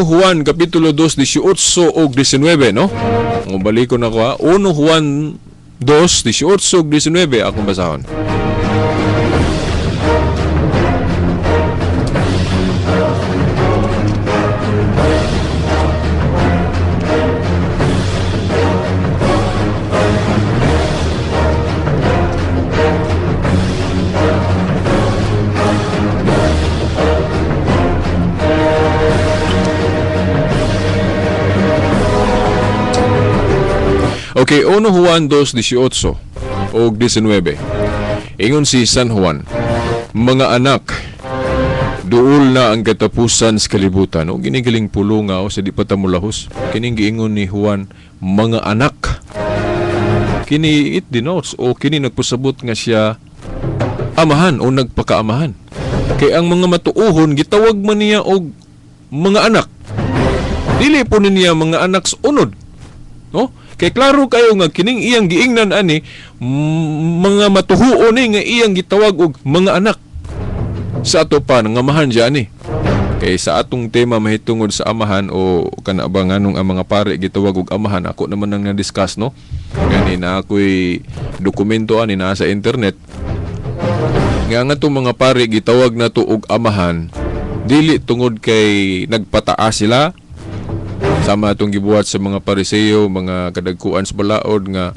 Juan kapitulo 2 18 ug 19 no. Mo balik ko na ko ha. 1 Juan 2 18 ug 19 akong basahon. Okay, 1 Juan 2:18 o 19. Ingon si San Juan, mga anak, duol na ang katapusan sa kalibutan. O ginigiling pulo nga o sa di patamulahos. Kining giingon ni Juan, mga anak. Kini it denotes o kini nagpasabot nga siya amahan o nagpakaamahan. Kay ang mga matuohon gitawag man niya og mga anak. Dili po niya mga anak sa unod. No? Kay klaro kayo nga kining iyang giingnan ani mga matuhuon nga iyang gitawag og mga anak. Sa ato pa ngamahan diya ni. Kay sa atong tema mahitungod sa amahan o kana ba nganong ang mga pare gitawag og amahan ako naman nang na-discuss no. Gani na ako'y dokumento ani na sa internet. Nga tong mga pare gitawag nato og amahan dili tungod kay nagpataas sila Sama atong gibuhat sa mga Pariseo, mga kadagkuan sa balaod nga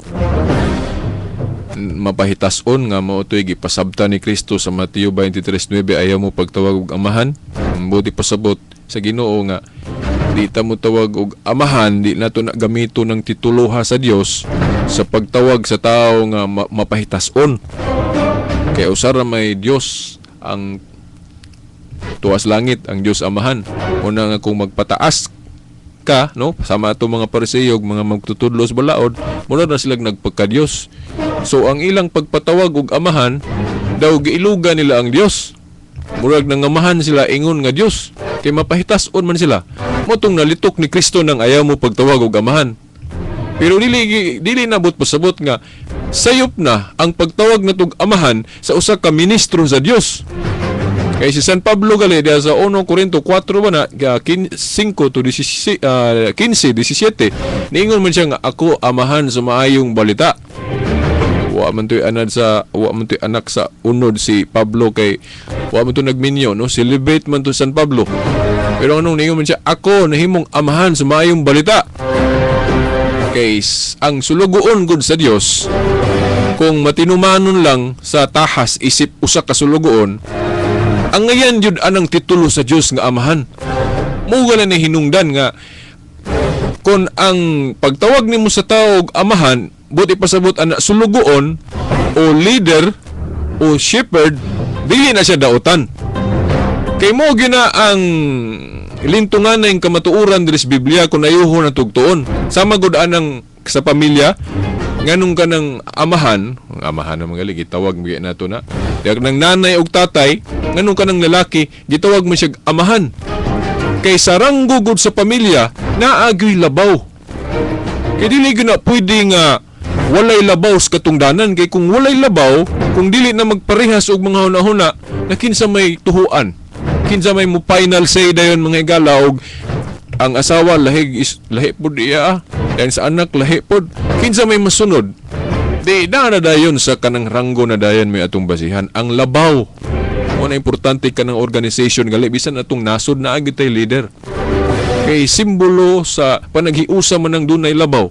mapahitason nga mao toy gipasabta ni Kristo sa Mateo 23:9, ayaw mo pagtawag og amahan. Buti pasabot sa Ginoo nga di ta mo tawag og amahan, di nato na gamito ng tituloha sa Dios sa pagtawag sa tao nga mapahitason. Kaya usara may Dios ang tuwas langit, ang Dios amahan. Una nga kung magpataas ka, no, sama ato mga Pariseo, mga magtutudlo sa balaod, muna na silang nagpagka-Dios. So ang ilang pagpatawag og amahan daw giilugan nila ang Dios. Murag nang amahan sila ingon nga Dios. Kay mapahitason man sila. Motong nalitok ni Kristo nang ayaw mo pagtawag og amahan. Pero dili nabot pasabot nga sayop na ang pagtawag natog amahan sa usa ka ministro sa Dios. Kay si San Pablo gali diya sa 1 Corinto 4 ba na 5 to 15, 17 niingon man siya nga ako amahan sa maayong balita. Wa man to'y anak sa unod si Pablo, kay wa man to nagminyo, no, celebrate man to San Pablo. Pero anong niingon man siya, ako nahimong amahan sa maayong balita. Kay ang sulugoon gud sa Dios, kung matinumanon lang sa tahas isip usa ka sulugoon, ang ngayan jud anang titulo sa Dios nga amahan. Mao gala ni hinungdan nga kung ang pagtawag nimo sa tao og amahan, buti pasabot ana sulugoon o leader o shepherd, dili na siya dautan. Kay mo gina ang lintungan na yung kamatuuran diri sa Biblia kung ayuho na tugtuon. Sama gud anang sa pamilya, nganong ka ng amahan na mga gitawag mo nato na. Diag ng nanay og tatay, nganong ka ng lalaki, gitawag mo siya amahan. Kay saranggo gud sa pamilya, naagi labaw. Kay dili gina pwede nga walay labaw sa katungdanan. Kay kung walay labaw, kung dili na magparehas og mga hunahuna, na kinsa may tuhuan, kinsa may mo final say dayon mga igala, og ang asawa lahi pod iya, dan sa anak lahi pod, kinsa may masunod, di na dayon sa kanang ranggo na dayon may atong basihan ang labaw. Mo na importante kanang organization gali bisan atong nasod na agi tay leader. Kay simbolo sa panaghiusa man ng dunay labaw.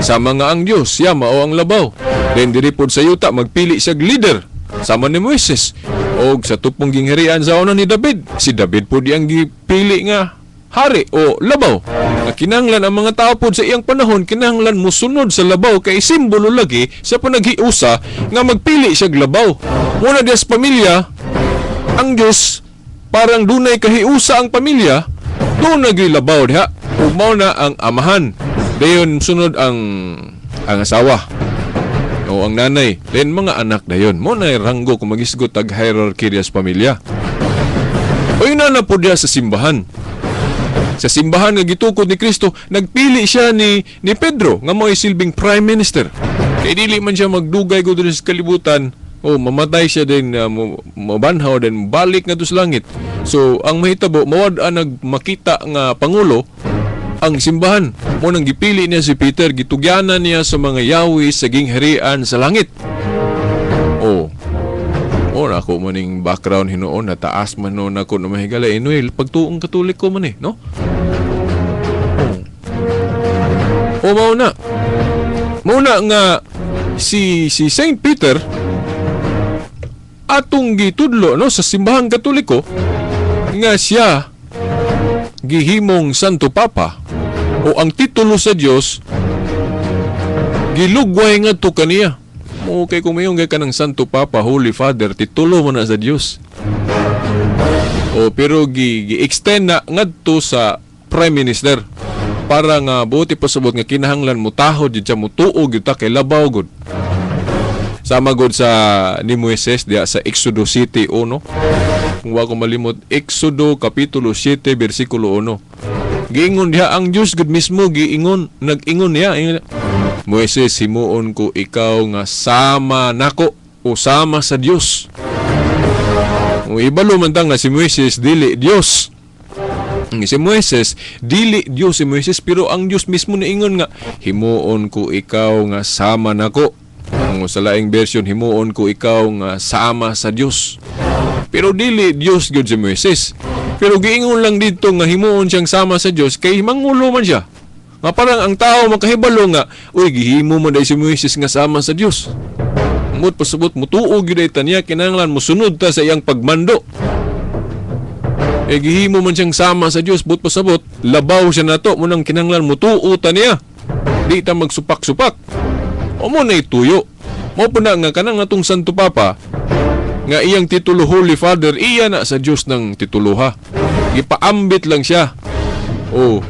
Sama nga ang Dios, siya mao ang labaw. Then diri pod sa yuta magpili siya leader sama ni Moises. Og sa tupong gingharian sa una ni David, si David pod ang gipili nga hari o labaw. Kinahanglan ang mga tao pod sa iyang panahon, kinahanglan musunod sa labaw, kay simbolo lagi sa panaghiusa nga magpili siya labaw. Muna diya sa pamilya, ang Dios parang dunay kahiusa ang pamilya, doon nagilabaw diha. Ug mao na ang amahan. Dayon sunod ang asawa o ang nanay, then mga anak dayon. Mo na ranggo kung magisgot tag hierarchy sa pamilya. O yun na po diya sa simbahan. Sa simbahan nga gitukod ni Kristo, nagpili siya ni Pedro nga mo'y silbing prime minister. Kaya dili man siya magdugay ko sa kalibutan, o mamatay siya din, mabanhaw din, balik nga to sa langit. So ang mahitabo, mawad nagmakita nga pangulo ang simbahan. Mo nang gipili niya si Peter, gitugyanan niya sa mga yawi sa gingharian sa langit. Ako maning background hinuon na taas man no nako na mahigala inuil pagtuong Katolik ko man no? Mauna nga si Saint Peter atong gitudlo no sa simbahang Katoliko nga siya gihimong Santo Papa o ang titulo sa Dios gilugway nga to kaniya. Okay, kung mayong ka ng Santo Papa, Holy Father, titulo mo na sa Diyos. Pero gi-extend na ngadto sa Prime Minister para nga buti pasabot nga kinahanglan mo tahod yun siya mo tuog yun ta kay labaw gud. Sama gud sa ni Moises diya sa Exodo 7:1. Kung wa ko malimot, Exodo Kapitulo 7 versikulo 1. Giingon diha ang Dios gud mismo nag-ingon niya. Moises, himuon ko ikaw nga sama nako o sama sa Dios. O ibalo man tang nga si Moises dili Dios. Si Moises dili Dios si Moises, pero ang Dios mismo niingon nga himuon ko ikaw nga sama nako. Ang sa laing version, himuon ko ikaw nga sama sa Dios. Pero dili Dios gyud si Moises. Pero giingon lang dito nga himuon siyang sama sa Dios kay mangulo man siya. Nga parang ang tao makahibalo nga, uy, gihimo mo dahil si Moises nga sama sa Dios. Mut pasabot mutuog yun ta niya, kinahanglan musunod ta sa iyang pagmando. Gihimo man siyang sama sa Dios, but pasabot, labaw siya nato, munang kinahanglan mutuo ta niya. Di ta magsupak-supak. O mo na ituyo. Mo pa na nga kanang atong Santo Papa, nga iyang titulo Holy Father, iya na sa Dios ng tituluha. Gipaambit lang siya. O,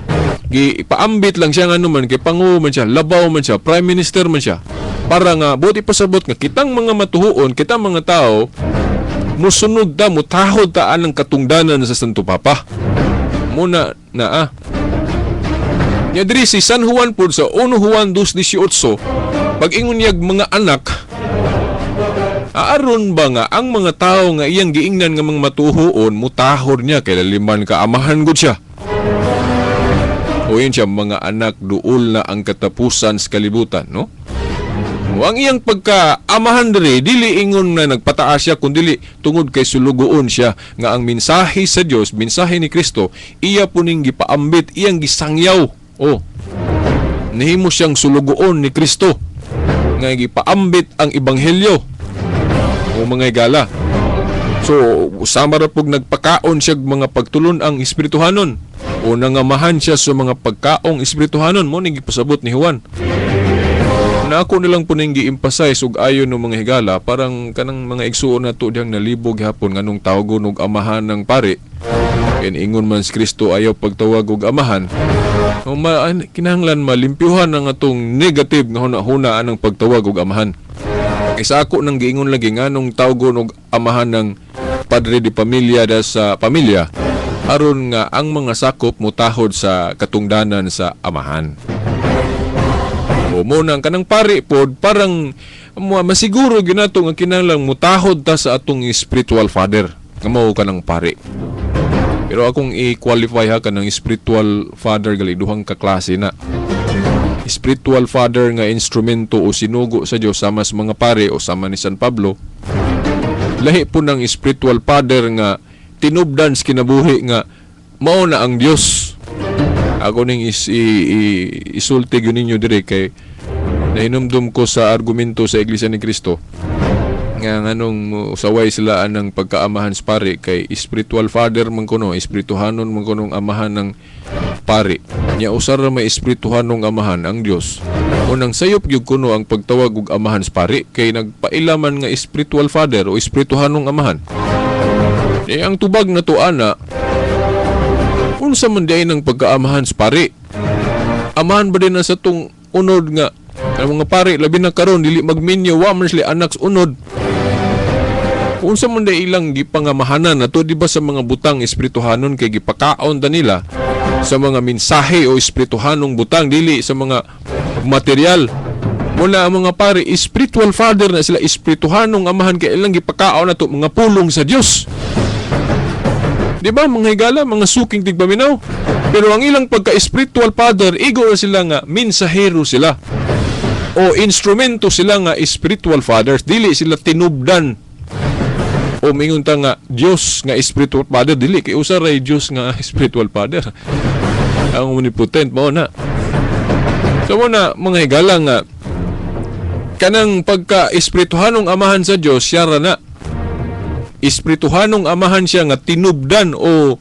gipaambit lang siya nga naman, kay Pangulo man siya, labaw man siya, Prime Minister man siya. Para nga, buti pasabot nga, kitang mga matuhuon, kitang mga tao, musunod ta, mutahod ta anang katungdanan sa Santo Papa. Muna na Nya diri si San Juan po sa 1 Juan 2:18, pag-ingon niyag mga anak, aaron ba nga ang mga tao nga iyang giingnan nga mga matuhuon, mutahod niya kay laliman ka amahan gud siya. O yun siya, mga anak, duol na ang katapusan sa kalibutan, no? O ang iyang pagkaamahan diri, dili ingon na nagpataas siya, kundi tungod kay sulugoon siya nga ang mensahe sa Dios, mensahe ni Kristo, iya puning gipaambit, iyang gisangyaw. O, nahimo siyang sulugoon ni Kristo nga gipaambit ang ebanghelyo. O mga igala. So, usama ra pug nagpakaon siya mga pagtulon ang espirituhanon. O nangamahan siya sa mga pagkaong espirituhanon mo ning gipasabot ni Juan. Na ako nilang po nang gi-emphasize ug ayon ng mga higala, parang kanang mga igsuon nato diyang nalibog hapon nganong tawgon og amahan ng pari. Ken ingon man si Kristo ayaw pagtawag og amahan. O kinahanglan malimpyuhan ang atong negative nga hunahuna anang pagtawag og amahan. Isa ako nang giingon lagi nganong tawgon og amahan ng padre de pamilya da sa pamilya aron nga ang mga sakop mutahod sa katungdanan sa amahan. O mo nang kanang pari pod parang masiguro gyud nato nga kinahanglan mutahod ta sa atong spiritual father nga mao kanang pari. Pero akong i-qualify ha kanang spiritual father gali duhang ka klase na. Spiritual father nga instrumento o sinugo sa Dios sama sa mga pare o sama ni San Pablo. Lahi po ng spiritual father nga tinubdan sa kinabuhi nga mao na ang Dios. Ako ning isulti gyud ninyo dire kay nahinumdum ko sa argumento sa Iglesia ni Cristo nga nganong usaway sila anang pagkaamahan sa pari kay spiritual father man kuno, espirituhanon man kunong amahan ng pari. Nya usar ra may espirituhanong amahan ang Dios. Unang sayop gyud kuno ang pagtawag og amahan sa pari kay nagpailaman nga spiritual father o espirituhanong amahan. Ang tubag na to ana, unsa man diay ng pagkaamahan sa pari? Amahan ba din na sa tong unod nga ang mga pari labi na karon dili magminyo wa man sila anak sa unod. Unsa man diay ilang gipangamahanan nato di ba sa mga butang espirituhanon kay gipakaon ta nila sa mga mensahe o espirituhanong butang dili sa mga material. Mula ang mga pari spiritual father na sila, espirituhanong amahan kay ilang gipakaon nato mga pulong sa Dios. Di ba mga higala, mga suking tigpaminaw? Pero ang ilang pagka-spiritual father, igo na sila nga, mensahero sila. O instrumento sila nga spiritual fathers, dili sila tinubdan. O mingon ta nga, Diyos nga spiritual father, dili, kay usaray Diyos nga spiritual father. Ang omnipotent, mo na. So mo na, mga higala nga, kanang pagka-espirituhanong amahan sa Diyos, siya na. Espirituhanong amahan siya nga tinubdan o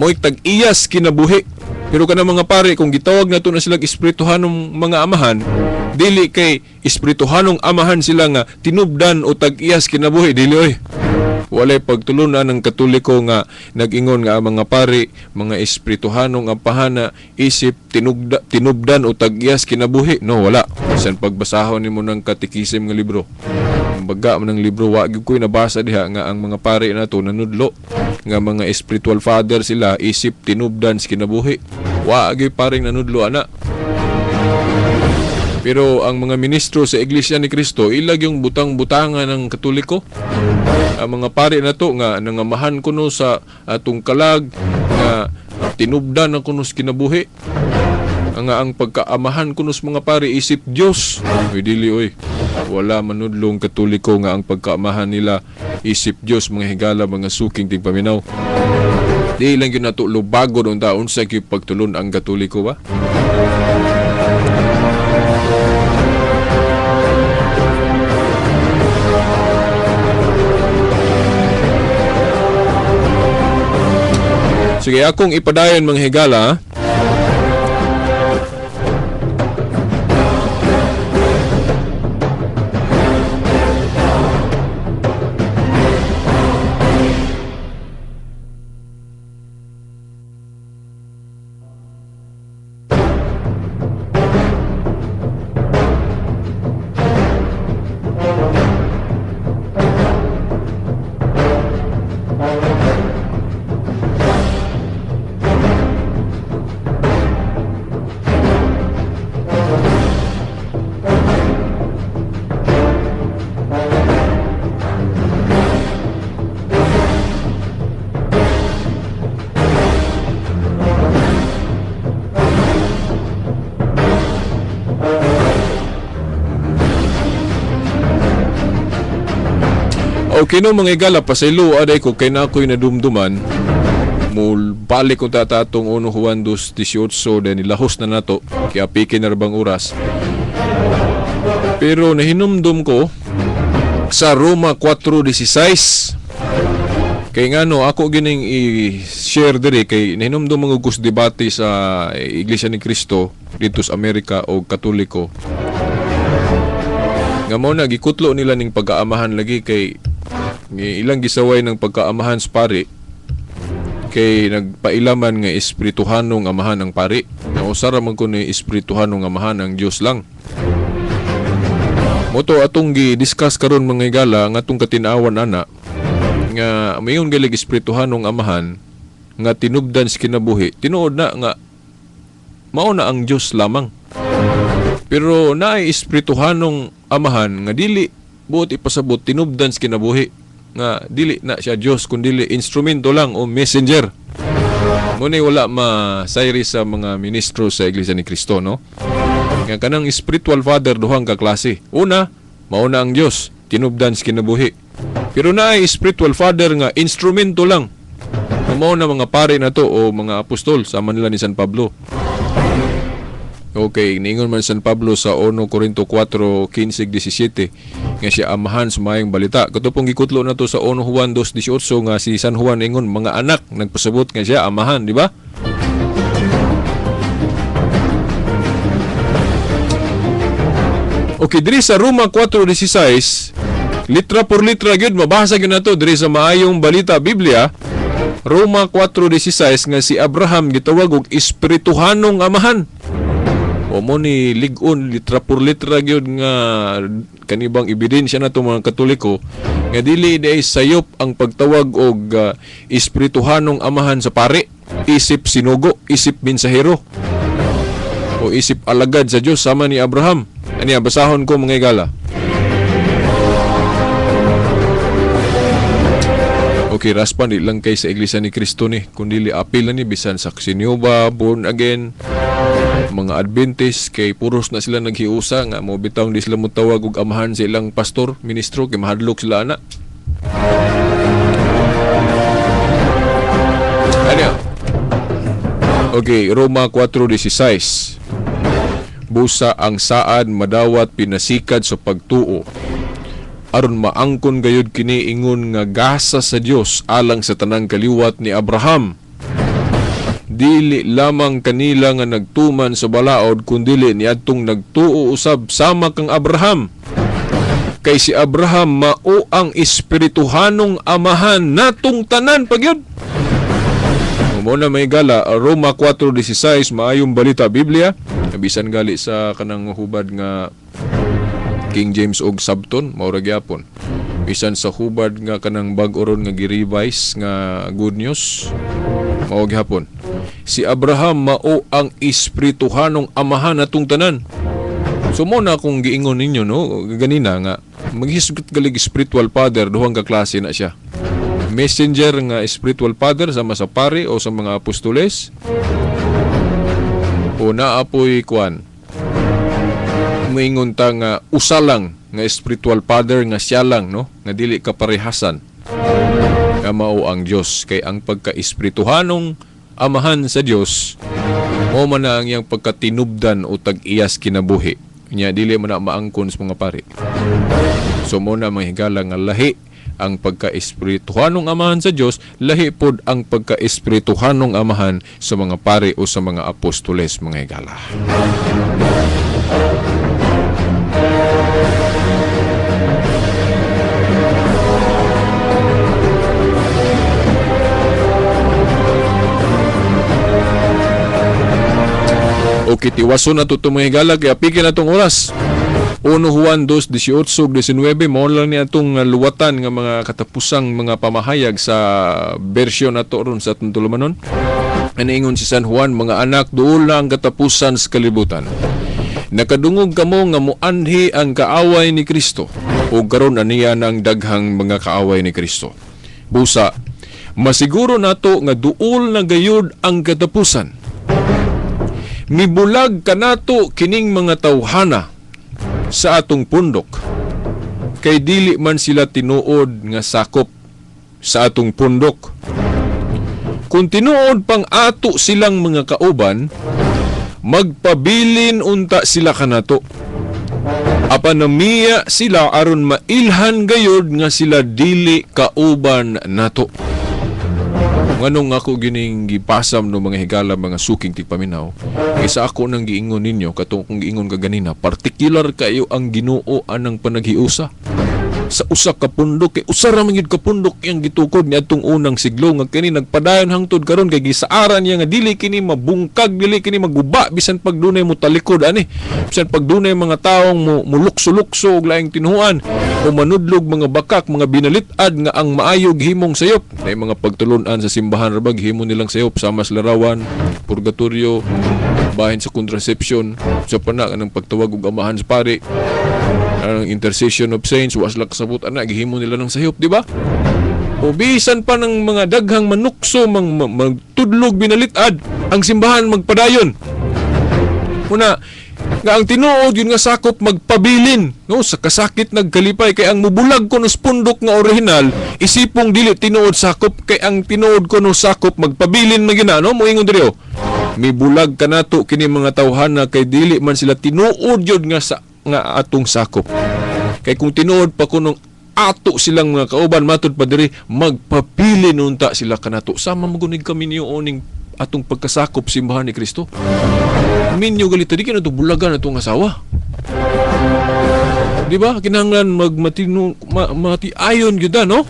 mo'y tag-iyas kinabuhi. Pero kanang mga pare, kung gitawag na ito na silang espirituhanong mga amahan, dili kay espirituhanong amahan sila nga tinubdan o tag-iyas kinabuhi. Dili oy. Walay pagtulunan ng Katoliko nga nag-ingon nga ang mga pare, mga espirituhanong amahan na isip tinubdan o tag-iyas kinabuhi. No, wala. San pagbasahon nimo ng katikisim nga libro. Baga man ng libro wa gyud koy nabasa diha nga ang mga pare nato nanudlo nga mga spiritual father sila isip tinubdan sa kinabuhi. Wa gyud paring nanudlo ana. Pero ang mga ministro sa Iglesia ni Cristo ilag yung butang-butangan ng Katoliko. Ang mga pare nato nga nangamahan kuno sa atong kalag nga tinubdan ang kuno sa kinabuhi. Ang pagkaamahan kuno sa mga pare isip Dios. Oy dili oy. Wala manudlong Katoliko nga ang pagkaamahan nila isip Dios, mga higala, mga suking tigpaminaw. Di lang yun nato lubago ng taon sa pagtulon ang Katoliko ba? Sige, akong ipadayon mga higala. Okay no mga igala, pasaylo aday ko kay na ako'y nadumduman. Mul balik ko tatatong 1 Juan 2:18 dahil nilahos na nato kaya pikin na rabang oras. Pero nahinumdum ko sa Roma 4:16. Kay nga no, ako gining i-share diri kay nahinumdum mga gus debate sa Iglesia ni Cristo dito sa Amerika o Katoliko. Nga mo na gikutlo nila ning pag-aamahan lagi kay ilang gisaway ng pagkaamahan sa pari kay nagpailaman nga espirituhanong amahan ang pari. Nga usara man ko ni espirituhanong amahan ang Dios lang. Moto atong gi-discuss karon mga igala nga atong katinawan ana nga mayon galig espirituhanong amahan nga tinubdan sa kinabuhi. Tinuod na nga mao na ang Dios lamang. Pero naay espirituhanong amahan nga dili buot ipasabot tinubdan sa kinabuhi nga dili na siya Dios kundi instrumento lang o messenger. Muna wala masayri sa mga ministro sa Iglesia ni Cristo, no? Nga kanang spiritual father duhang ka klase. Una, mauna ang Dios, tinubdan sa kinabuhi. Pero naay spiritual father nga instrumento lang. Mao na mga pare na to o mga apostol sama nila ni San Pablo. Okay, niingon man San Pablo sa 1 Corinto 4:15-17 nga siya amahan sa mayang balita. Katupong gikutlo na to sa 1 Juan 2:18 nga si San Juan ingon mga anak nagpasabot nga siya amahan, di ba? Okay, diri sa Roma 4:16, litra por litra gyud mabasa gyud nato diri sa maayong balita Biblia. Roma 4:16 nga si Abraham gitawag og espirituhanong amahan. O mo ni ligon litra por litra gyud nga kanibang ebidensya na itong mga Katoliko nga dili day sayop ang pagtawag og espirituhanong amahan sa pare, isip sinugo, isip mensahero o isip alagad sa Dios sama ni Abraham. Ani basahon ko mga igala. Okay, raspan di lang kay sa Iglesia ni Cristo ni kundi apil na ni bisan sa Sinyoba, born again, mga Adventist kay puros na sila naghiusa nga mo bitaw di sila motawag og amahan sa ilang pastor, ministro kay mahadlok sila ana. Ano? Okay, Roma 4:16. Busa ang saad madawat pinasikad sa pagtuo. Aron maangkon gayud kini ingon nga gasa sa Dios alang sa tanang kaliwat ni Abraham. Dili lamang kanila nga nagtuman sa balaod kundili niadtong nagtuo usab sama kang Abraham. Kay si Abraham mao ang espirituhanong amahan natong tanan pagyud. Muna may gala Roma 4:16 maayong balita Biblia. Bisan gali sa kanang hubad nga King James og Sabton mao ra gyapon. Bisan sa hubad nga kanang bag-oron nga gi-revise nga Good News mao gyapon. Si Abraham mao ang espirituhanong amahan natong tanan. So mo na kung giingon ninyo no ganina nga maghisgot galig spiritual father duhang ka klase na siya. Messenger nga spiritual father sama sa pare o sa mga apostoles o naapoy kwan moingon ta nga usa lang nga spiritual father nga siya lang no nga dili kaparehasan. nga mao ang Dios, kay ang pagka-espirituhanong amahan sa Dios mao man na ang iyang pagkatinubdan o tag-iyas kinabuhi. Nya dili man na maangkon sa mga pari. So mo na mahigala nga lahi ang pagka-espirituhanong amahan sa Dios, lahi pod ang pagka-espirituhanong amahan sa mga pari o sa mga apostoles, mga higala. Okay, tiwaso na ito mga higala, kaya pigil na itong oras. 1 Juan 2:18-19, mo lang niya itong luwatan ng mga katapusang mga pamahayag sa bersyon na ito ron sa atong tulumanon. Anaingon si San Juan, mga anak, doon lang ang katapusan sa kalibutan. Nakadungog kamo nga muanhi ang kaaway ni Kristo, o karon aniya ng daghang mga kaaway ni Kristo. Busa, masiguro nato nga duol na gayud ang katapusan. Mibulag kanato kining mga tawhana sa atong pundok, kay dili man sila tinuod nga sakop sa atong pundok. Kung tinuod pang ato silang mga kauban, magpabilin unta sila kanato. Apanamiya sila aron mailhan gayod nga sila dili kauban nato. Nganong ako gining gipasam no mga higala, mga suking tigpaminaw, kaysa ako nang giingon ninyo katong kung giingon ka ganina, particular kayo ang Ginoo anang panaghiusa sa usa ka pundok, kay usa ra man gyud ka pundok yang gitukod ni atong unang siglo nga kini nagpadayon hangtod karon, kay gisaaran niya nga dili kini mabungkag, dili kini maguba bisan pag dunay mo talikod ani, bisan pag dunay mga taong mulukso-lukso og laing tinuhuan o manudlog mga bakak, mga binalitad nga ang maayog himong sayop. Nay mga pagtulon-an sa simbahan rabag himo nilang sayop sama sa larawan, purgatorio, bahin sa contraception, sa pana ng pagtawag og amahan sa pari, ang intercession of saints, waslak sabot ana gihimo nila ng sayop, di ba? O bisan pa ng mga daghang manukso, magtudlog binalitad, ang simbahan magpadayon. Una, nga ang tinuod yun nga sakop magpabilin, no, sa kasakit nagkalipay, kay ang mubulag ko nos pundok nga original isipong dili tinuod sakop, kay ang tinuod ko no sakop magpabilin na gina, no, moingon diri mi bulag kanato kini mga tawhana, kay dili man sila tinuod yun nga atong sakop. Kay kung tinuod pa kunong ato silang mga kauban matud pa diri, magpapili nunta sila kanato. Sama magunig kami niyo oning atong pagkasakop simbahan ni Kristo. Minyo galita di kinato bulagan atong asawa. Di ba? Kinahanglan mati ayon gyud no?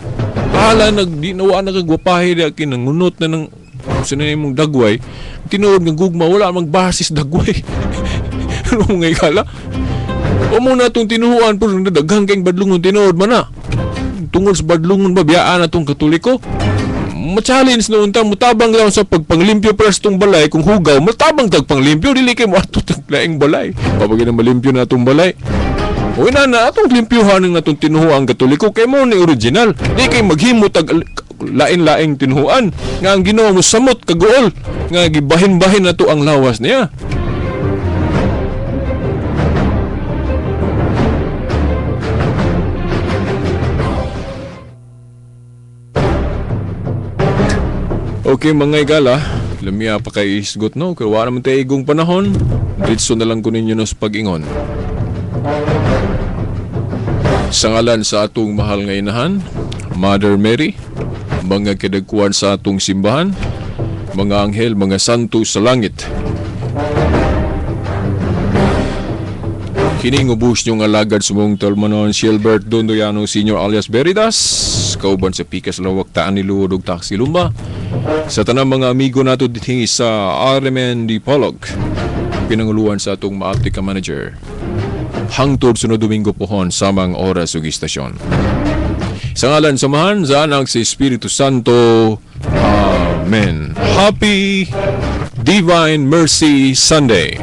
Hala di nawa na kagwapahe di kinangunot na ng sinay mong dagway. Tinuod nga gugma wala magbasis dagway. Ano nga ikala? O muna itong tinuhuan po daghang kayong badlungon tinuod man na. Tungod sa badlungon ba biyaan na itong katoliko? Ma-challenge noon ta, mutabang lang sa pagpanglimpyo para sa itong balay. Kung hugaw, matabang tagpanglimpyo, dili kayo mo ato taglaing balay. Papagin na malimpyo na itong balay. O ina na, atong limpyuhan ng atong tinuhuan katoliko, kay mo ni original. Di kayo maghimo tag lain-laing tinuhuan. Nga ang ginawa mo samot, kagool. Nga gibahin-bahin na to ang lawas niya. Okay mga igala, lamia pa kay isgot no, kaya wala naman tayo igong panahon, ditso na lang ko ninyo no sa pag-ingon. Sa ngalan sa atong mahal nga inahan, Mother Mary, mga kadagkuan sa atong simbahan, mga anghel, mga santo sa langit. Kining ubus nyo nga lagad sa mong talmanon, Silbert Dondoyano Sr. alias Veritas, kauban sa Pikas Lawak Taan ni Luhod Taxi Lumba, sa tanang mga amigo nato ditingi sa RMN Dipolog, pinanguluan sa atong maapti ka manager. Hangtod sunod Domingo pohon samang oras ug istasyon. Sa ngalan samahan sa anak si Espiritu Santo. Amen. Happy Divine Mercy Sunday.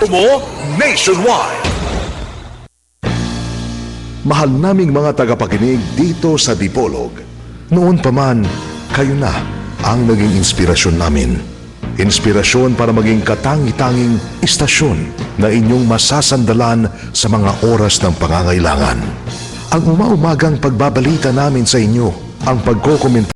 Gusto mo? Nationwide! Mahal naming mga tagapakinig dito sa Dipolog. Noon pa man, kayo na ang naging inspirasyon namin. Inspirasyon para maging katangi-tanging istasyon na inyong masasandalan sa mga oras ng pangangailangan. Ang umaumagang pagbabalita namin sa inyo, ang pagkokomento